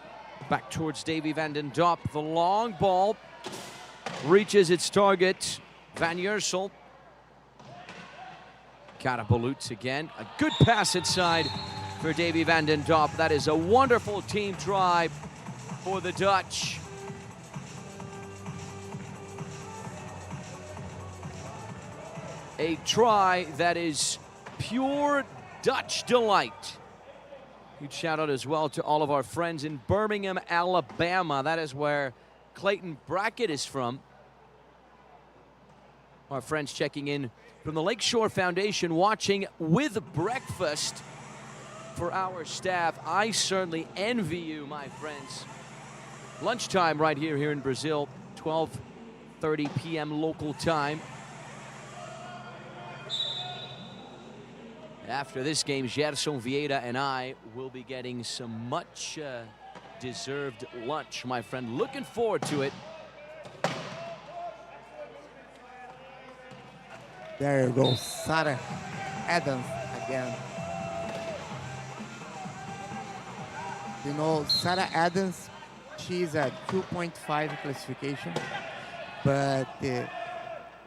back towards Davy van den Dop. The long ball reaches its target. Van Jersel. Karabulut again. A good pass inside for Davy van den Dop. That is a wonderful team try for the Dutch. A try that is pure Dutch delight. Huge shout out as well to all of our friends in Birmingham, Alabama. That is where Clayton Brackett is from. Our friends checking in from the Lakeshore Foundation, watching with breakfast for our staff. I certainly envy you, my friends. Lunchtime right here in Brazil, 12:30 p.m. local time. After this game, Gerson Vieira and I will be getting some much deserved lunch, my friend. Looking forward to it. There you go, Sarah Adams again. You know, Sarah Adams, she's a 2.5 classification, but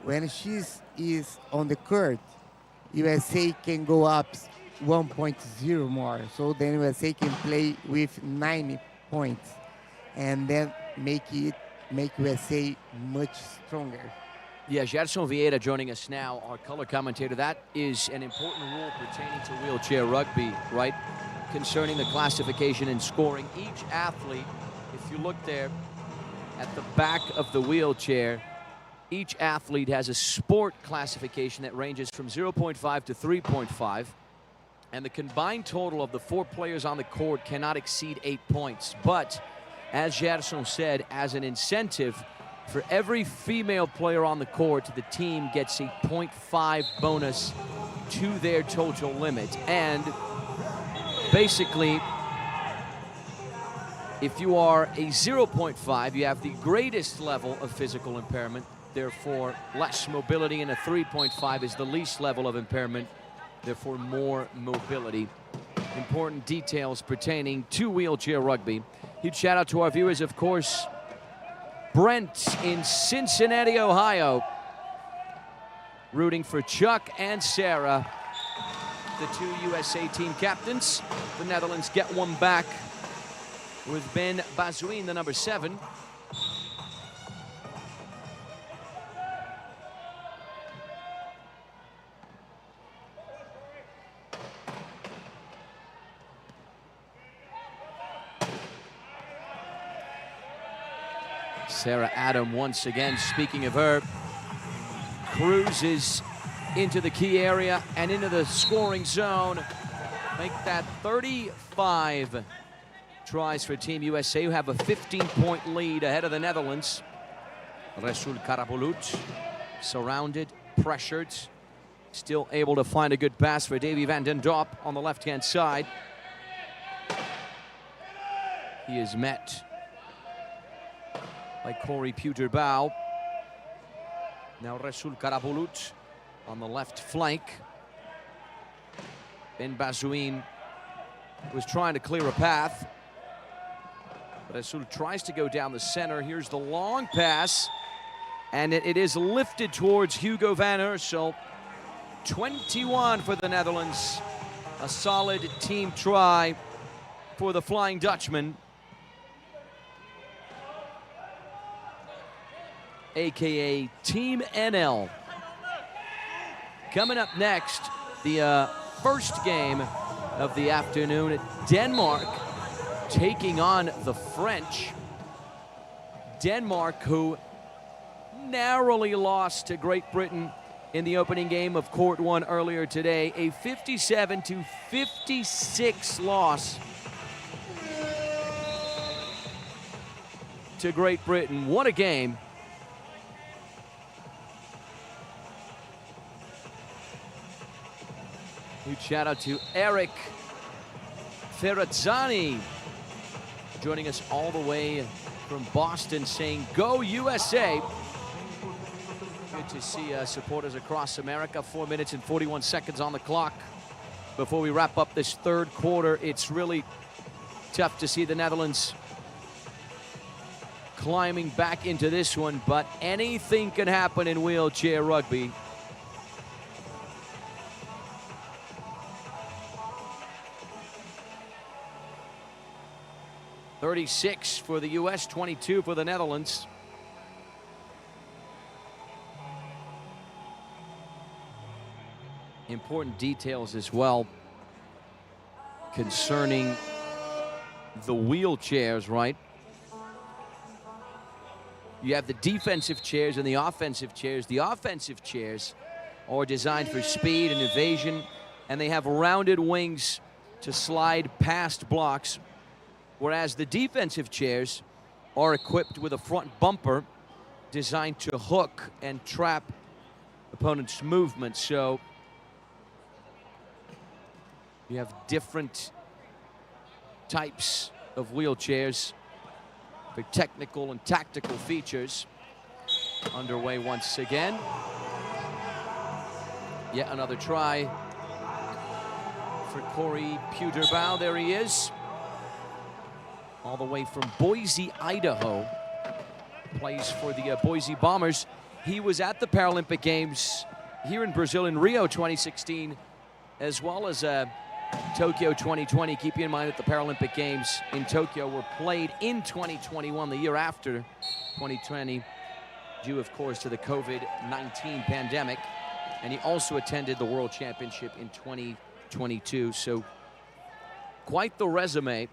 when she is on the court, USA can go up 1.0 more, so then USA can play with 90 points and then make USA much stronger. Yeah, Gerson Vieira joining us now, our color commentator. That is an important rule pertaining to wheelchair rugby, right? Concerning the classification and scoring. Each athlete, if you look there at the back of the wheelchair, each athlete has a sport classification that ranges from 0.5 to 3.5. And the combined total of the 4 players on the court cannot exceed 8 points. But, as Gerson said, as an incentive, for every female player on the court, the team gets a 0.5 bonus to their total limit. And basically, if you are a 0.5, you have the greatest level of physical impairment, therefore less mobility, and a 3.5 is the least level of impairment, therefore more mobility. Important details pertaining to wheelchair rugby. Huge shout out to our viewers, of course. Brent in Cincinnati, Ohio, rooting for Chuck and Sarah, the 2 USA team captains. The Netherlands get one back with Ben Bazouin, the number 7. Sarah Adam, once again, speaking of her, cruises into the key area and into the scoring zone. Make that 35 tries for Team USA, who have a 15-point lead ahead of the Netherlands. Resul Karabulut, surrounded, pressured, still able to find a good pass for Davy van den Dop on the left-hand side. He is met by Corey Puterbau. Now Resul Karabulut on the left flank. Ben Bazouin was trying to clear a path. Resul tries to go down the center. Here's the long pass, and it is lifted towards Hugo van Ursel. 21 for the Netherlands. A solid team try for the Flying Dutchman, AKA Team NL. Coming up next, the first game of the afternoon, Denmark taking on the French. Denmark, who narrowly lost to Great Britain in the opening game of Court 1 earlier today. A 57-56 loss to Great Britain. What a game. Huge shout out to Eric Ferrazzani, joining us all the way from Boston, saying, "Go USA." Good to see supporters across America. 4 minutes and 41 seconds on the clock before we wrap up this third quarter. It's really tough to see the Netherlands climbing back into this one, but anything can happen in wheelchair rugby. .36 for the U.S., 22 for the Netherlands. Important details as well concerning the wheelchairs, right? You have the defensive chairs and the offensive chairs. The offensive chairs are designed for speed and evasion, and they have rounded wings to slide past blocks, whereas the defensive chairs are equipped with a front bumper designed to hook and trap opponents' movement. So you have different types of wheelchairs for technical and tactical features. Underway once again. Yet another try for Corey Puterbau. There he is, all the way from Boise, Idaho. Plays for the Boise Bombers. He was at the Paralympic Games here in Brazil in Rio 2016, as well as Tokyo 2020. Keep in mind that the Paralympic Games in Tokyo were played in 2021, the year after 2020. due, of course, to the COVID-19 pandemic. And he also attended the World Championship in 2022. So quite the resume.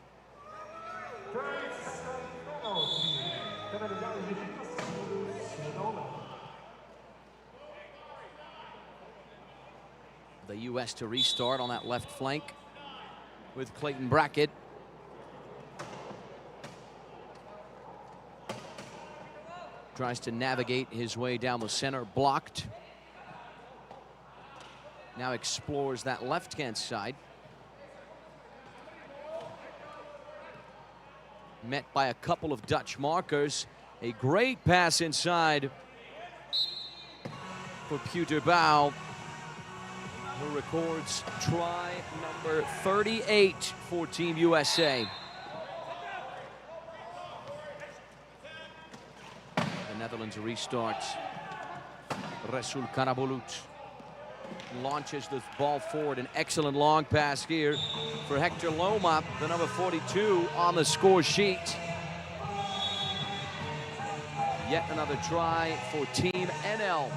The U.S. to restart on that left flank with Clayton Brackett. Tries to navigate his way down the center, blocked. Now explores that left-hand side. Met by a couple of Dutch markers. A great pass inside for Pieter Bouw, who records try number 38 for Team USA. The Netherlands restarts. Resul Karabulut launches the ball forward. An excellent long pass here for Hector Loma, the number 42 on the score sheet. Yet another try for Team NL.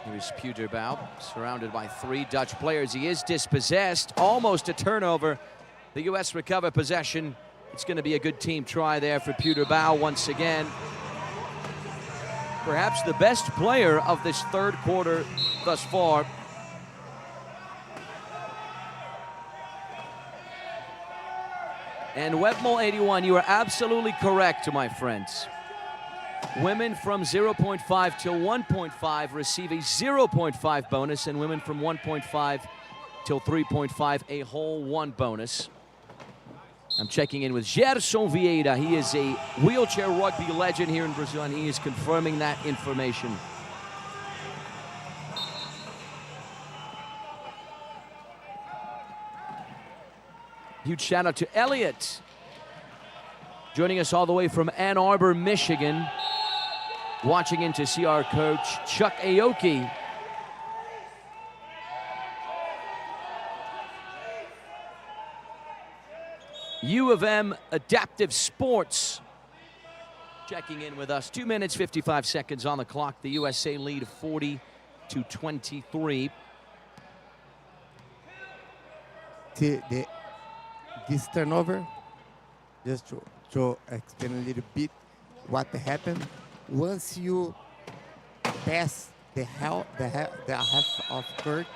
Here's Pieter Bouw, surrounded by 3 Dutch players. He is dispossessed, almost a turnover. The U.S. recover possession. It's going to be a good team try there for Pieter Bouw once again. Perhaps the best player of this third quarter thus far. And Webmol81, you are absolutely correct, my friends. Women from 0.5 till 1.5 receive a 0.5 bonus, and women from 1.5 till 3.5 a whole 1 bonus. I'm checking in with Gerson Vieira. He is a wheelchair rugby legend here in Brazil, and he is confirming that information. Huge shout out to Elliot, joining us all the way from Ann Arbor, Michigan. Watching in to see our coach, Chuck Aoki. U of M Adaptive Sports checking in with us. 2 minutes, 55 seconds on the clock. The USA lead 40-23. This turnover, just to explain a little bit what happened. Once you pass the half of court,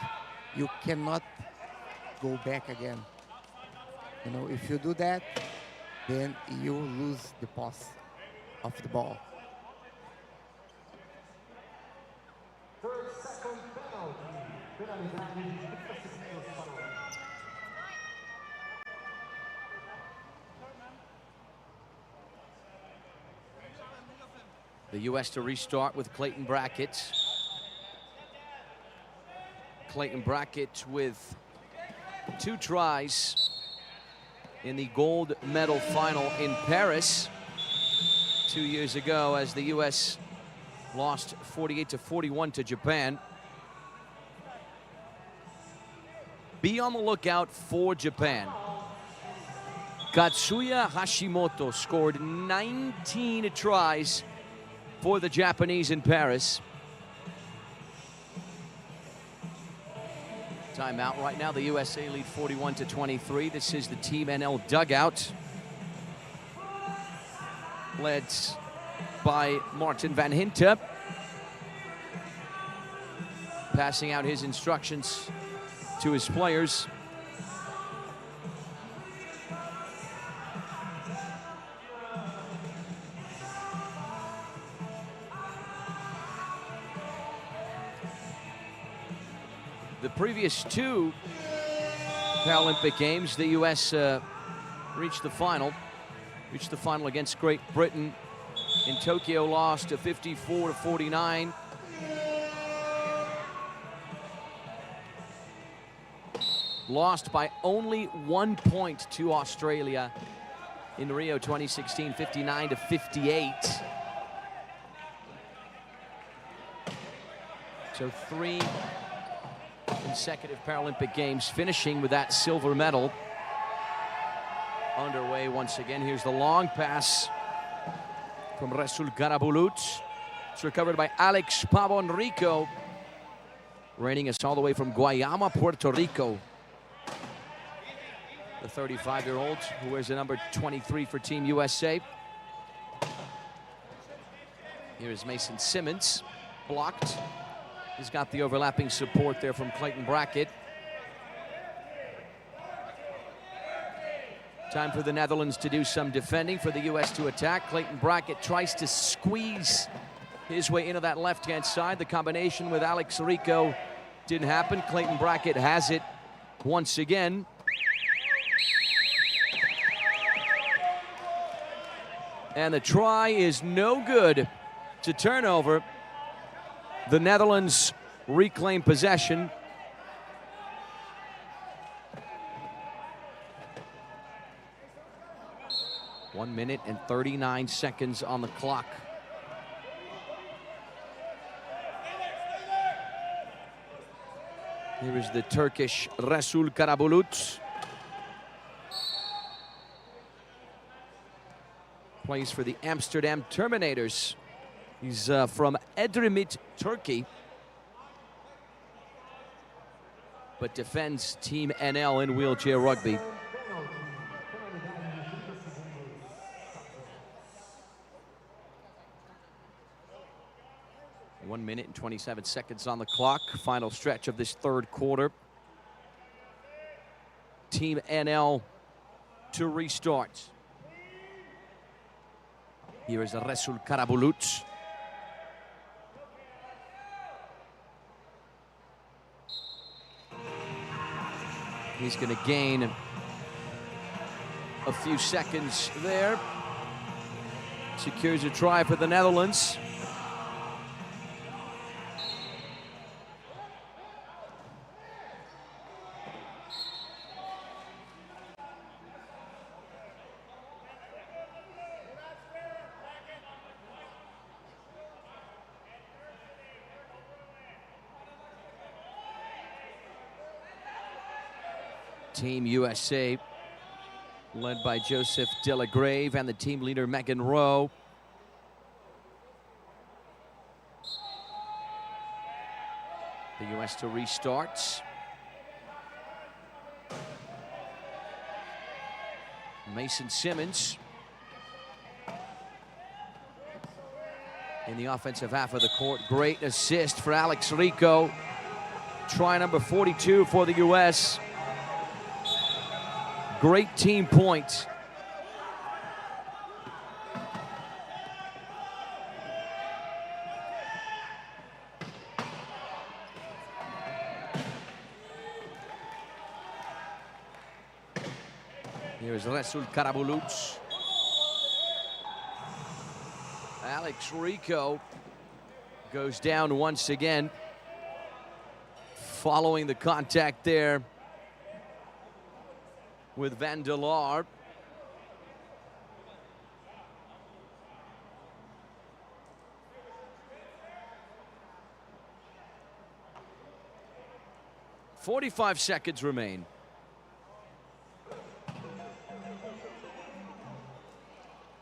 you cannot go back again. You know, if you do that, then you lose the pass of the ball. The U.S. to restart with Clayton Brackett. Clayton Brackett with 2 tries in the gold medal final in Paris 2 years ago, as the U.S. lost 48-41 to Japan. Be on the lookout for Japan. Katsuya Hashimoto scored 19 tries for the Japanese in Paris. Timeout right now. The USA lead 41-23. This is the Team NL dugout, led by Martin van Hinten, passing out his instructions to his players. The previous 2 Paralympic Games, the U.S. reached the final against Great Britain. In Tokyo, lost to 54-49. Lost by only 1 point to Australia in Rio 2016, 59-58. So 3 consecutive Paralympic Games, finishing with that silver medal. Underway once again. Here's the long pass from Rasul Karabulut. It's recovered by Alex Pavon Rico, reining us all the way from Guayama, Puerto Rico. The 35-year-old who wears the number 23 for Team USA. Here is Mason Simmons, blocked. He's got the overlapping support there from Clayton Brackett. Time for the Netherlands to do some defending, for the US to attack. Clayton Brackett tries to squeeze his way into that left-hand side. The combination with Alex Rico didn't happen. Clayton Brackett has it once again. And the try is no good. To turnover. The Netherlands reclaim possession. One minute and 39 seconds on the clock. Here is the Turkish Rasul Karabulut. Plays for the Amsterdam Terminators. He's from Edremit, Turkey, but defends Team NL in wheelchair rugby. One minute and 27 seconds on the clock. Final stretch of this third quarter. Team NL to restart. Here is Rasul Karabulut. He's going to gain a few seconds there. Secures a try for the Netherlands. Team USA, led by Joseph Delagrave and the team leader Megan Rowe. The US to restart. Mason Simmons in the offensive half of the court. Great assist for Alex Rico. Try number 42 for the US. Great team point. Here's Rasul Karabulut. Alex Rico goes down once again, following the contact there with Van der Laar. "45 seconds remain.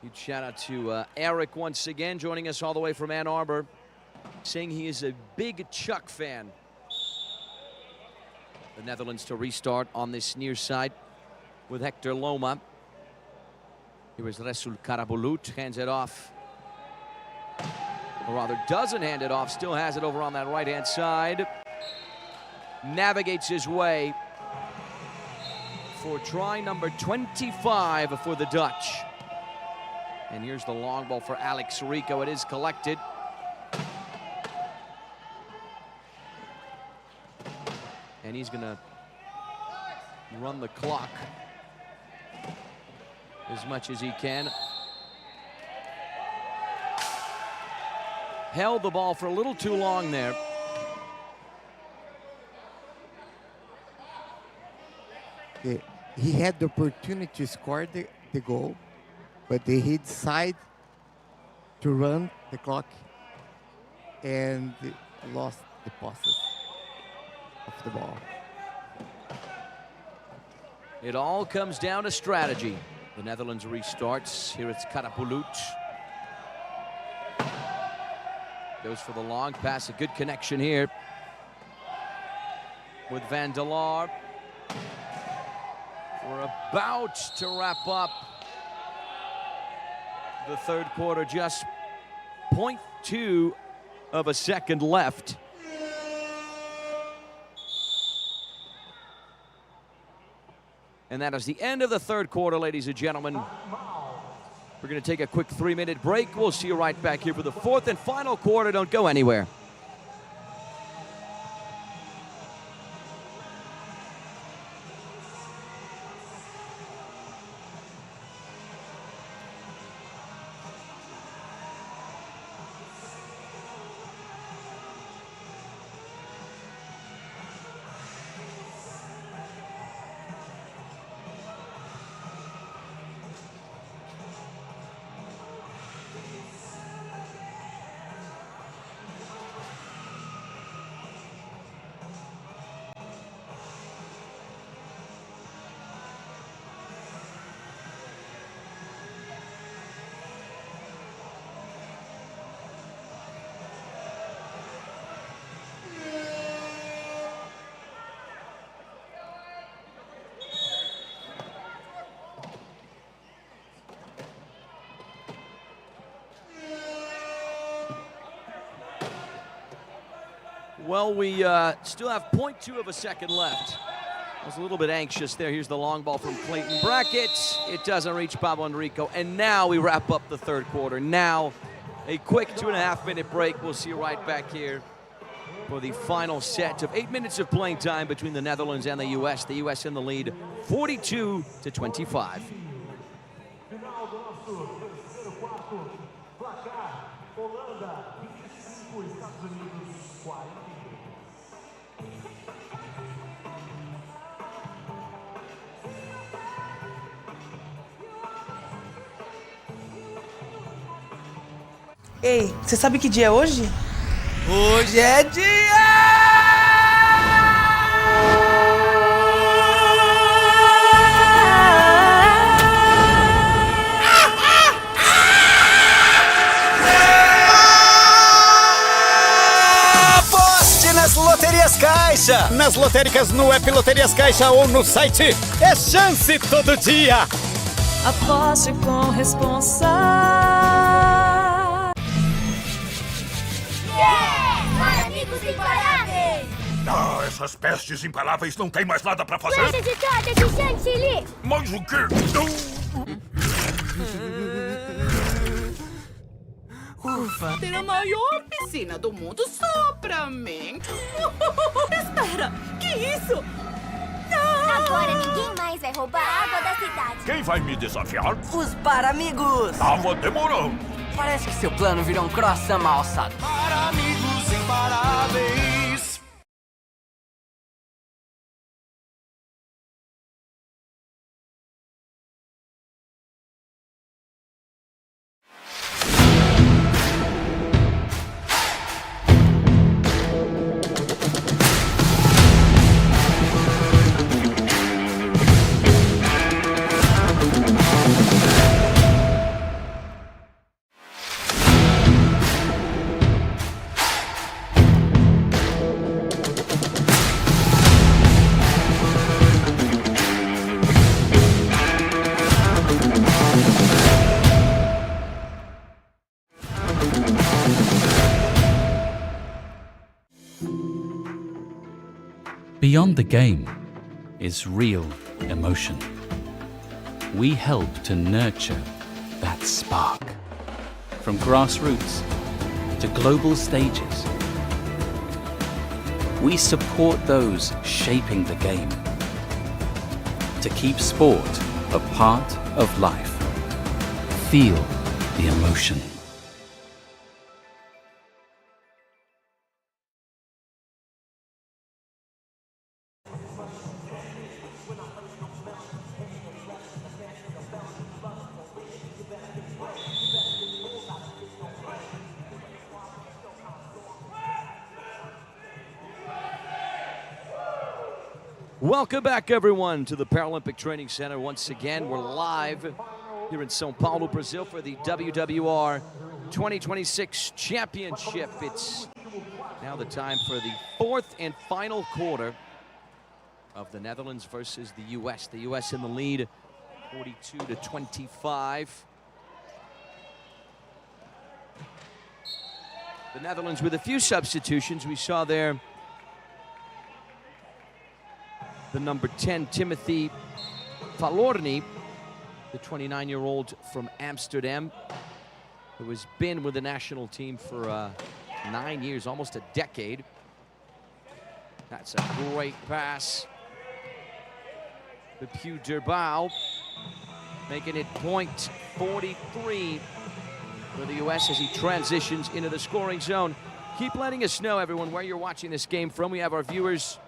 Huge shout out to Eric once again, joining us all the way from Ann Arbor, saying he is a big Chuck fan. The Netherlands to restart on this near side with Hector Loma. Here is Rasul Karabulut, hands it off. Or rather, doesn't hand it off, still has it over on that right-hand side. Navigates his way for try number 25 for the Dutch. And here's the long ball for Alex Rico. It is collected. And he's gonna run the clock as much as he can. Held the ball for a little too long there. He had the opportunity to score the goal, but he decided to run the clock and lost the possession. of the ball. It all comes down to strategy. The Netherlands restarts. Here it's Karapulut. Goes for the long pass. A good connection here with Van der Laar. We're about to wrap up the third quarter. Just 0.2 of a second left. And that is the end of the third quarter, ladies and gentlemen. We're going to take a quick 3-minute break. We'll see you right back here for the fourth and final quarter. Don't go anywhere. Well, we still have 0.2 of a second left. I was a little bit anxious there. Here's the long ball from Clayton Brackett. It doesn't reach Pablo Enrico. And now we wrap up the third quarter. Now a quick 2.5-minute break. We'll see you right back here for the final set of 8 minutes of playing time between the Netherlands and the U.S. The U.S. in the lead, 42-25. Ei, você sabe que dia é hoje? Hoje é dia! Aposte nas loterias Caixa! Nas lotéricas no app Loterias Caixa ou no site. É chance todo dia! Aposte com responsabilidade. Imparáveis! Ah, essas pestes imparáveis não têm mais nada pra fazer. Lanche de torta de chantilly! Mais o quê? Ufa! Ter a maior piscina do mundo só pra mim. Espera! Que isso? Agora ninguém mais vai roubar a água da cidade. Quem vai me desafiar? Os Paramigos! Tava demorando. Parece que seu plano virou um croissant mal alçado. Para amigos imparáveis. Beyond the game is real emotion. We help to nurture that spark. From grassroots to global stages, we support those shaping the game. To keep sport a part of life, feel the emotion. Welcome back, everyone, to the Paralympic Training Center. Once again, we're live here in São Paulo, Brazil, for the WWR 2026 Championship. It's now the time for the fourth and final quarter of the Netherlands versus the U.S. The U.S. in the lead, 42-25. The Netherlands with a few substitutions. We saw there the number 10, Timothy Falorni, the 29-year-old from Amsterdam, who has been with the national team for 9 years, almost a decade. That's a great pass. The Pew Derbau making it point 43 for the U.S. as he transitions into the scoring zone. Keep letting us know, everyone, where you're watching this game from. We have our viewers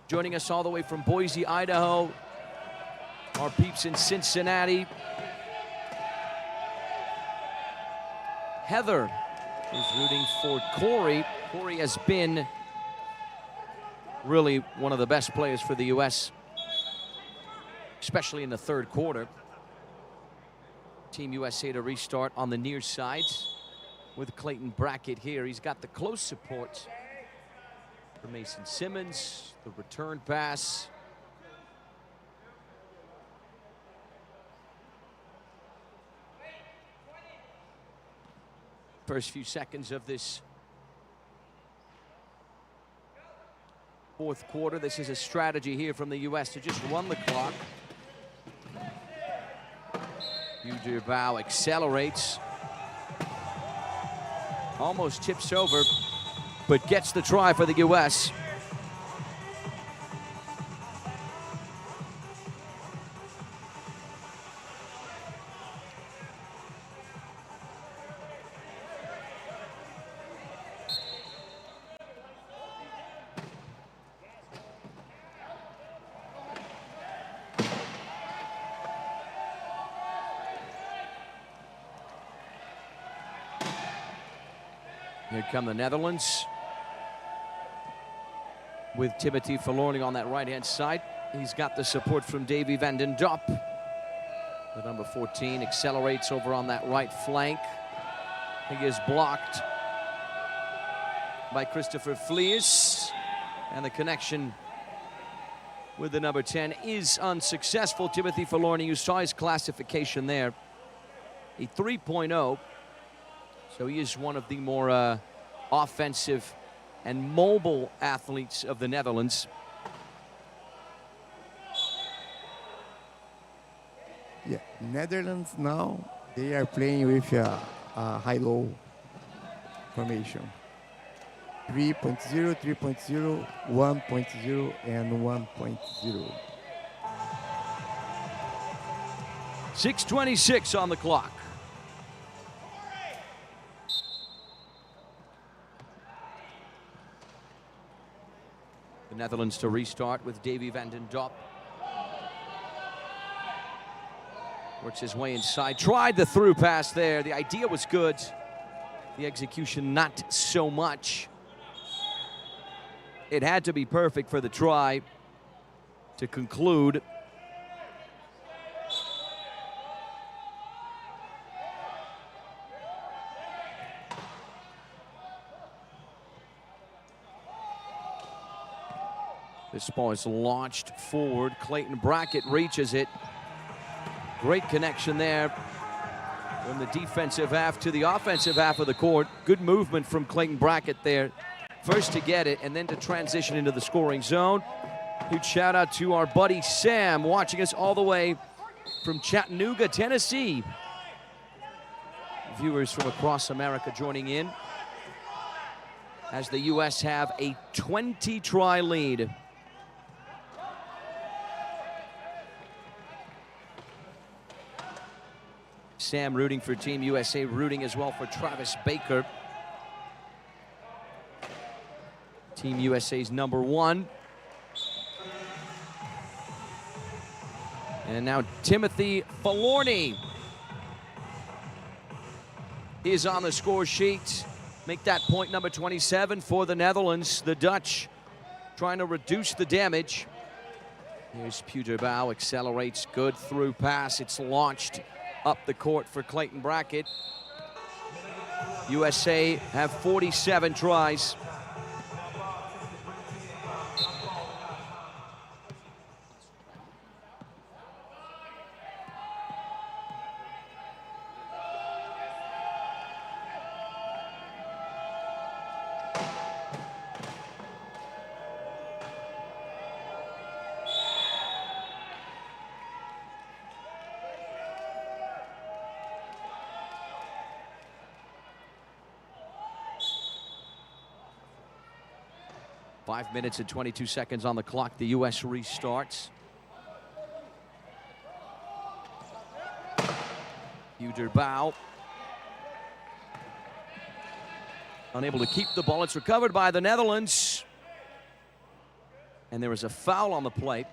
joining us all the way from Boise, Idaho. Our peeps in Cincinnati. Heather is rooting for Corey. Corey has been really one of the best players for the U.S., especially in the third quarter. Team USA to restart on the near side with Clayton Brackett here. He's got the close support for Mason Simmons, the return pass. First few seconds of this fourth quarter. This is a strategy here from the U.S. to just run the clock. Derbau accelerates. Almost tips over, but gets the try for the U.S. Here come the Netherlands with Timothy Falorni on that right-hand side. He's got the support from Davy van den Dop. The number 14 accelerates over on that right flank. He is blocked by Christopher Vlies, and the connection with the number 10 is unsuccessful. Timothy Falorni, you saw his classification there, a 3.0. So he is one of the more offensive and mobile athletes of the Netherlands. Yeah, Netherlands now, they are playing with a high-low formation. 3.0, 3.0, 1.0, and 1.0. 6:26 on the clock. The Netherlands to restart with Davy van den Dop. Works his way inside. Tried the through pass there. The idea was good. The execution not so much. It had to be perfect for the try to conclude. This ball is launched forward. Clayton Brackett reaches it. Great connection there from the defensive half to the offensive half of the court. Good movement from Clayton Brackett there. First to get it and then to transition into the scoring zone. Huge shout out to our buddy Sam watching us all the way from Chattanooga, Tennessee. Viewers from across America joining in as the U.S. have a 20-try lead. Sam rooting for Team USA, rooting as well for Travis Baker. Team USA's number 1. And now Timothy Falorni is on the score sheet. Make that point number 27 for the Netherlands. The Dutch trying to reduce the damage. Here's Puderbau, accelerates, good through pass. It's launched up the court for Clayton Brackett. USA have 47 tries. Five minutes and 22 seconds on the clock. The U.S. restarts. Puderbau unable to keep the ball. It's recovered by the Netherlands. And there is a foul on the plate.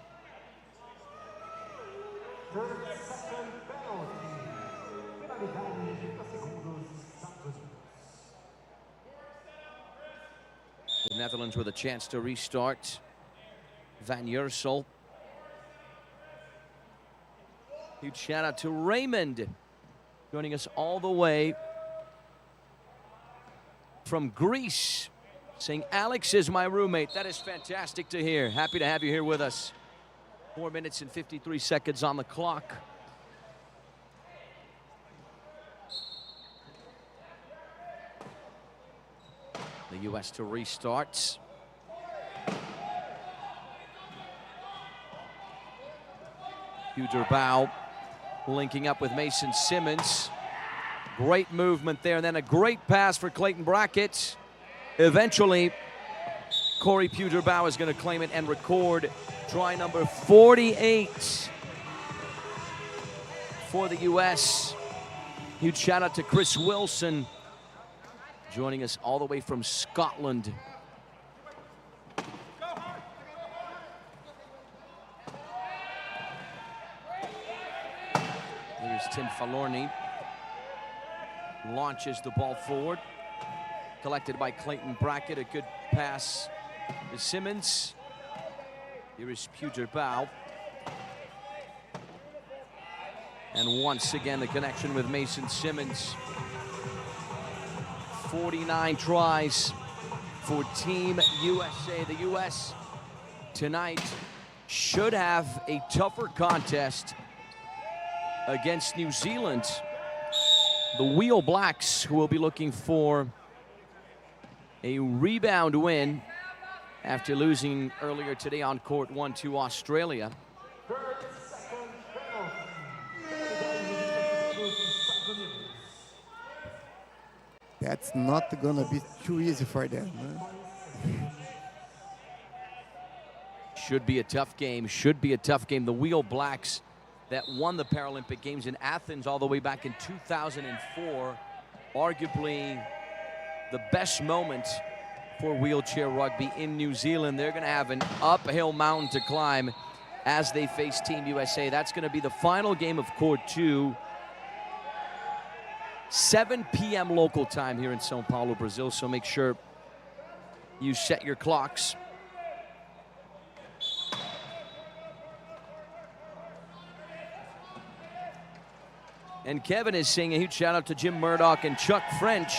The Netherlands with a chance to restart. Van Jersel. Huge shout out to Raymond, joining us all the way from Greece, saying Alex is my roommate. That is fantastic to hear. Happy to have you here with us. 4 minutes and 53 seconds on the clock. The U.S. to restart. Puderbau linking up with Mason Simmons. Great movement there, and then a great pass for Clayton Brackett. Eventually, Corey Puderbau is going to claim it and record try number 48 for the U.S. Huge shout out to Chris Wilson, joining us all the way from Scotland. Here's Tim Falorni. Launches the ball forward. Collected by Clayton Brackett. A good pass to Simmons. Here is Puderbau. And once again, the connection with Mason Simmons. 49 tries for Team USA. The U.S. tonight should have a tougher contest against New Zealand. The Wheel Blacks, who will be looking for a rebound win after losing earlier today on court 1 to Australia. That's not gonna be too easy for them. Huh? Should be a tough game, should be a tough game. The Wheel Blacks that won the Paralympic Games in Athens all the way back in 2004. Arguably the best moment for wheelchair rugby in New Zealand. They're gonna have an uphill mountain to climb as they face Team USA. That's gonna be the final game of Court 2. 7 p.m. local time here in São Paulo, Brazil, so make sure you set your clocks. And Kevin is saying a huge shout out to Jim Murdoch and Chuck French,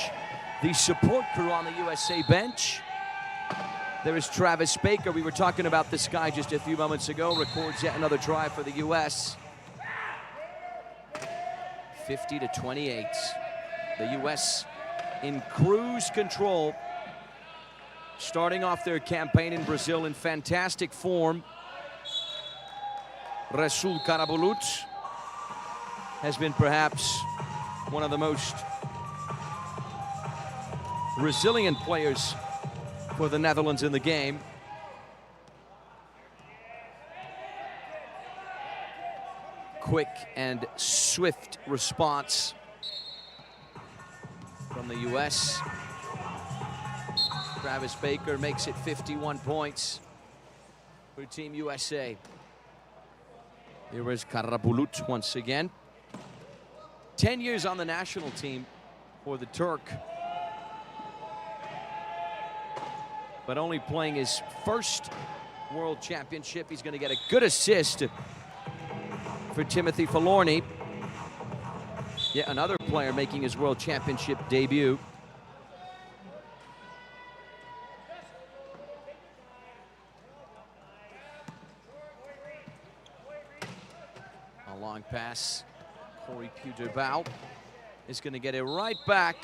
the support crew on the USA bench. There is Travis Baker. We were talking about this guy just a few moments ago. Records yet another try for the U.S. 50-28. The U.S. in cruise control, starting off their campaign in Brazil in fantastic form. Rasul Karabulut has been perhaps one of the most resilient players for the Netherlands in the game. Quick and swift response from the U.S. Travis Baker makes it 51 points for Team USA. Here is Karabulut once again. 10 years on the national team for the Turk. but only playing his first World Championship. He's going to get a good assist for Timothy Falorni. Yet another player making his World Championship debut. A long pass. Corey Puderbau is going to get it right back.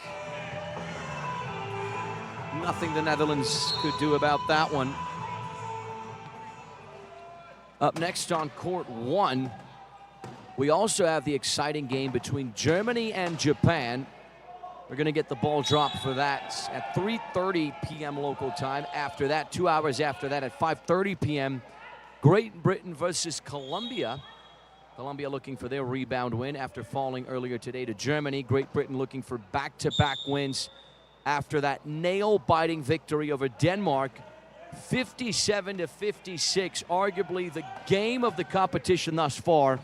Nothing the Netherlands could do about that one. Up next on court 1, we also have the exciting game between Germany and Japan. We're going to get the ball drop for that at 3:30 p.m. local time. After that, 2 hours after that at 5:30 p.m., Great Britain versus Colombia. Colombia looking for their rebound win after falling earlier today to Germany. Great Britain looking for back-to-back wins after that nail-biting victory over Denmark, 57-56, arguably the game of the competition thus far.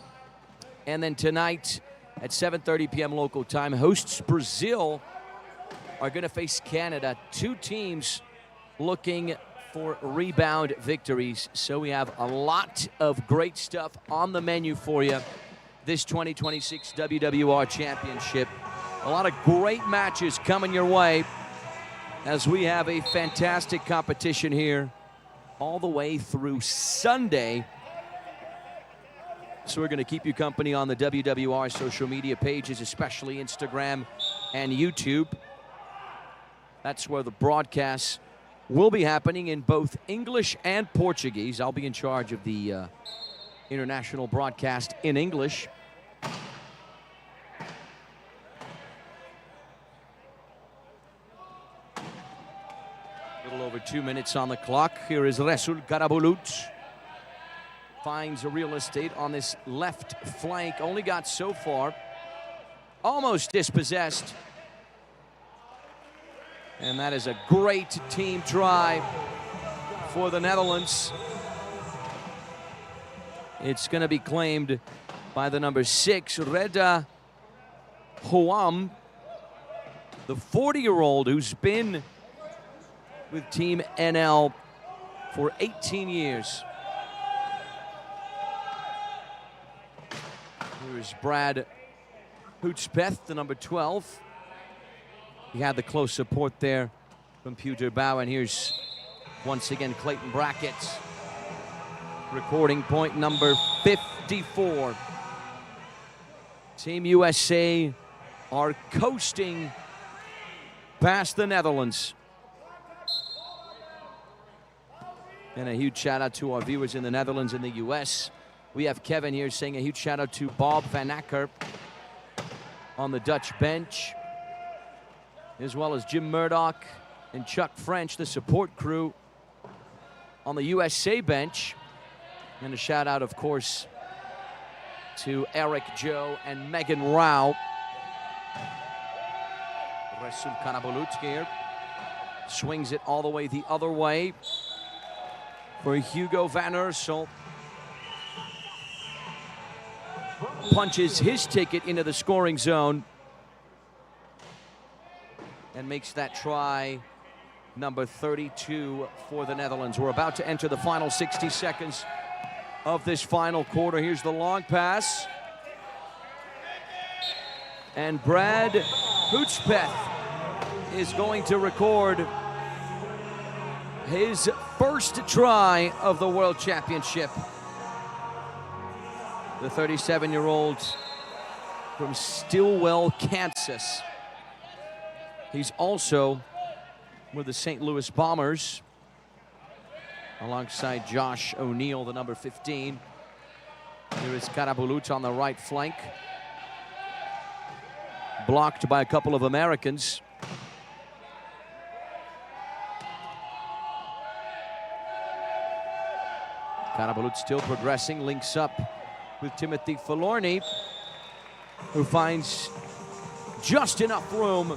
And then tonight at 7:30 p.m. local time, hosts Brazil are going to face Canada. Two teams looking for rebound victories. So we have a lot of great stuff on the menu for you this 2026 WWR Championship. A lot of great matches coming your way as we have a fantastic competition here all the way through Sunday. So we're going to keep you company on the WWR social media pages, especially Instagram and YouTube. That's where the broadcasts will be happening in both English and Portuguese. I'll be in charge of the international broadcast in English. A little over 2 minutes on the clock. Here is Resul Karabulut. Finds a real estate on this left flank. Only got so far. Almost dispossessed. And that is a great team try for the Netherlands. It's going to be claimed by the number 6, Reda Hoam, the 40-year-old who's been with Team NL for 18 years. Here's Brad Hootspeth, the number 12. He had the close support there from Puderbau, and here's once again Clayton Brackett, recording point number 54. Team USA are coasting past the Netherlands. And a huge shout out to our viewers in the Netherlands and the US. We have Kevin here saying a huge shout out to Bob Van Acker on the Dutch bench, as well as Jim Murdoch and Chuck French, the support crew on the USA bench. And a shout out, of course, to Eric Joe and Megan Rao. Resul Karabulut here swings it all the way the other way for Hugo Van Ursel. Punches his ticket into the scoring zone and makes that try number 32 for the Netherlands. We're about to enter the final 60 seconds of this final quarter. Here's the long pass. And Brad Hootspeth is going to record his first try of the World Championship. The 37-year-old from Stillwell, Kansas. He's also with the St. Louis Bombers alongside Josh O'Neill, the number 15. Here is Karabulut on the right flank. Blocked by a couple of Americans. Karabulut still progressing, links up with Timothy Falorni, who finds just enough room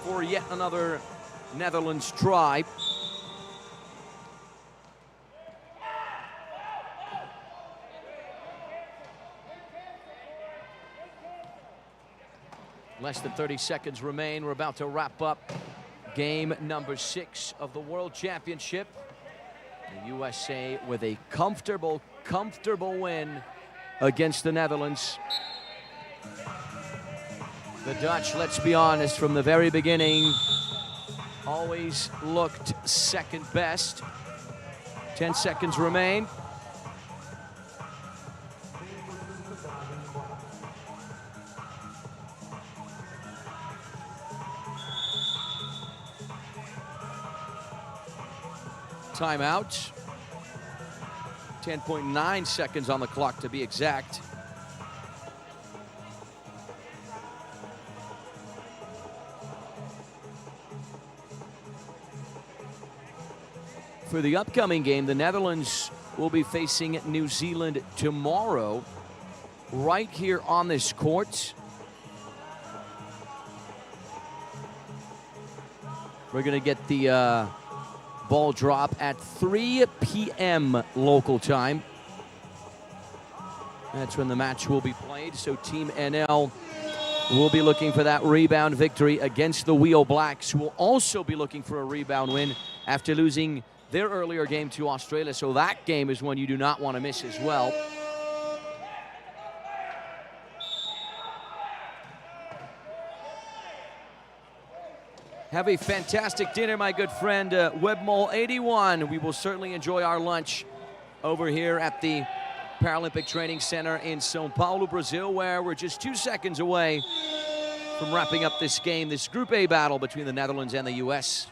for yet another Netherlands try. Less than 30 seconds remain. We're about to wrap up Game number 6 of the World Championship. The USA with a comfortable win against the Netherlands. The Dutch, let's be honest, from the very beginning, always looked second best. 10 seconds remain. Timeout. 10.9 seconds on the clock to be exact. For the upcoming game, the Netherlands will be facing New Zealand tomorrow, right here on this court. We're going to get the ball drop at 3 p.m. local time. That's when the match will be played. So Team NL will be looking for that rebound victory against the Wheel Blacks, who will also be looking for a rebound win after losing their earlier game to Australia. So that game is one you do not want to miss as well. Have a fantastic dinner, my good friend Webmole81. We will certainly enjoy our lunch over here at the Paralympic Training Center in São Paulo, Brazil, where we're just 2 seconds away from wrapping up this game, this Group A battle between the Netherlands and the US.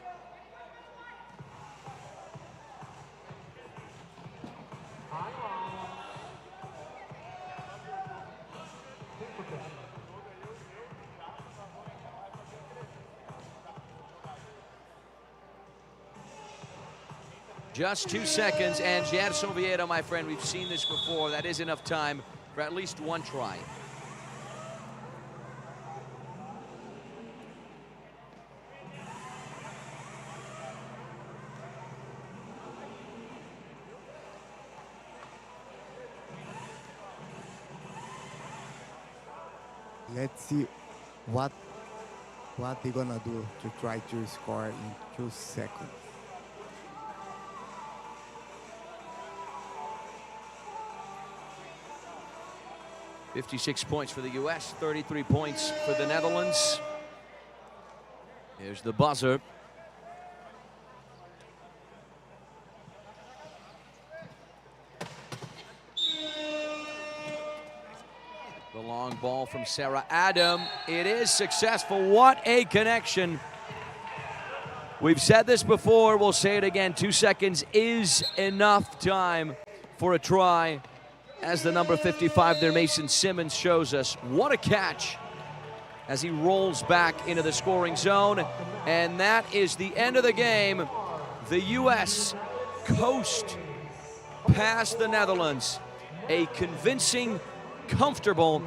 Just 2 seconds, and Gerson Vieira, my friend, we've seen this before. That is enough time for at least one try. Let's see what they're gonna do to try to score in 2 seconds. $56 points for the US, 33 points for the Netherlands. Here's the buzzer. The long ball from Sarah Adam. It is successful. What a connection. We've said this before, we'll say it again. 2 seconds is enough time for a try. As the number 55 there, Mason Simmons, shows us. What a catch as he rolls back into the scoring zone. And that is the end of the game. The US coast past the Netherlands. A convincing, comfortable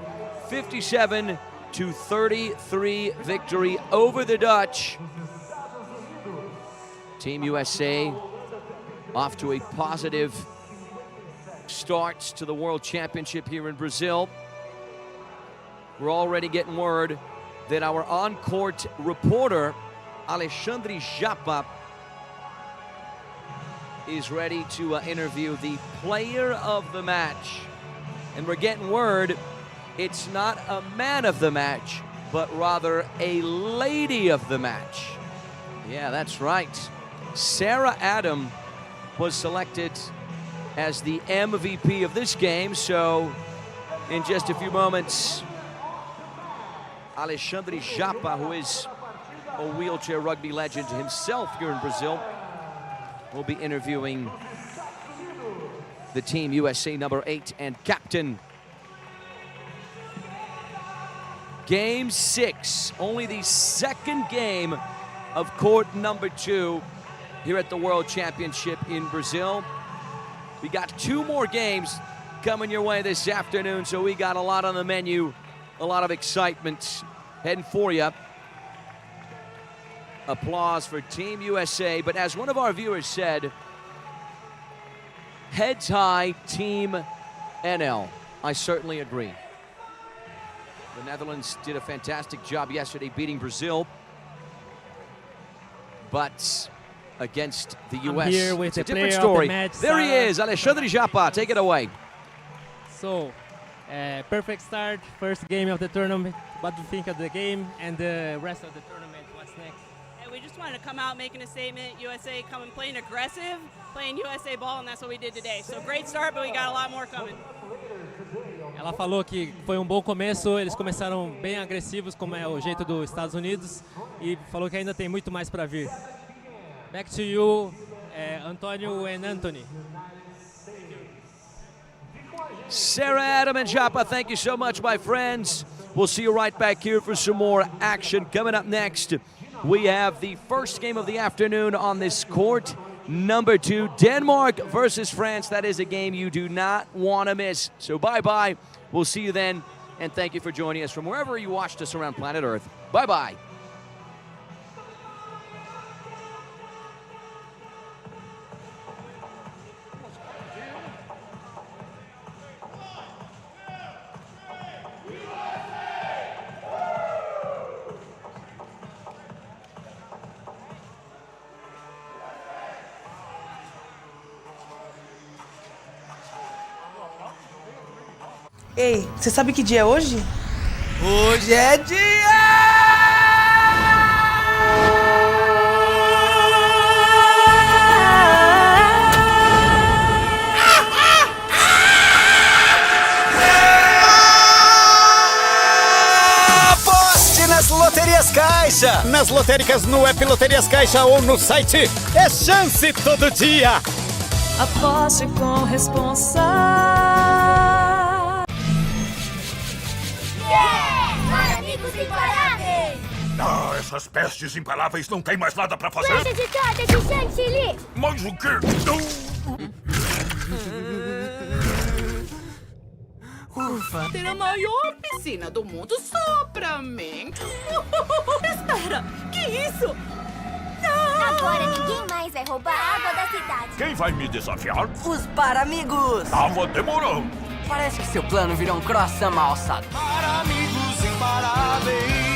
57-33 victory over the Dutch. Team USA off to a positive starts to the World Championship here in Brazil. We're already getting word that our on-court reporter, Alexandre Japa, is ready to interview the player of the match. And we're getting word it's not a man of the match, but rather a lady of the match. Yeah, that's right. Sarah Adam was selected as the MVP of this game. So in just a few moments, Alexandre Japa, who is a wheelchair rugby legend himself here in Brazil, will be interviewing the Team USA number 8 and captain. Game 6, only the second game of court number 2 here at the World Championship in Brazil. We got 2 more games coming your way this afternoon, so we got a lot on the menu, a lot of excitement heading for you. Applause for Team USA, but as one of our viewers said, heads high, Team NL. I certainly agree. The Netherlands did a fantastic job yesterday beating Brazil. but against the I'm US, here with it's a the different player of the story. match, There he Sarah. is, Alexandre Japa. Take it away. So, perfect start, first game of the tournament. What do you think of the game and the rest of the tournament? What's next? And we just wanted to come out making a statement. USA coming playing aggressive, playing USA ball, and that's what we did today. So great start, but we got a lot more coming. Ela falou que foi bom começo, eles começaram bem agressivos, como é o jeito dos Estados Unidos, e falou que ainda tem muito mais para vir. Back to you, Antonio and Anthony. Sarah, Adam, and Japa, thank you so much, my friends. We'll see you right back here for some more action. Coming up next, we have the first game of the afternoon on this court. Number 2, Denmark versus France. That is a game you do not want to miss. So bye-bye. We'll see you then. And thank you for joining us from wherever you watched us around planet Earth. Bye-bye. Ei, você sabe que dia é hoje? Hoje é dia! Aposte nas loterias Caixa! Nas lotéricas no app Loterias Caixa ou no site. É chance todo dia! Aposte com responsabilidade. Para amigos imparáveis! Ah, essas pestes imparáveis não tem mais nada pra fazer. Lança de carta de chantilly! Mas o quê? Ufa, ter a maior piscina do mundo só pra mim. Espera, que isso? Agora ninguém mais vai roubar a água da cidade. Quem vai me desafiar? Os Paramigos! Tava demorando. Parece que seu plano virou croissant mal alçado. Para amigos imparáveis.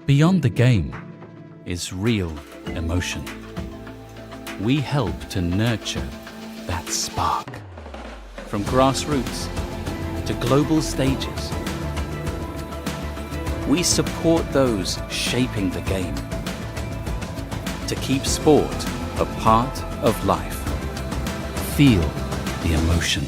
Beyond the game is real emotion. We help to nurture that spark. From grassroots to global stages, we support those shaping the game to keep sport a part of life. Feel the emotion.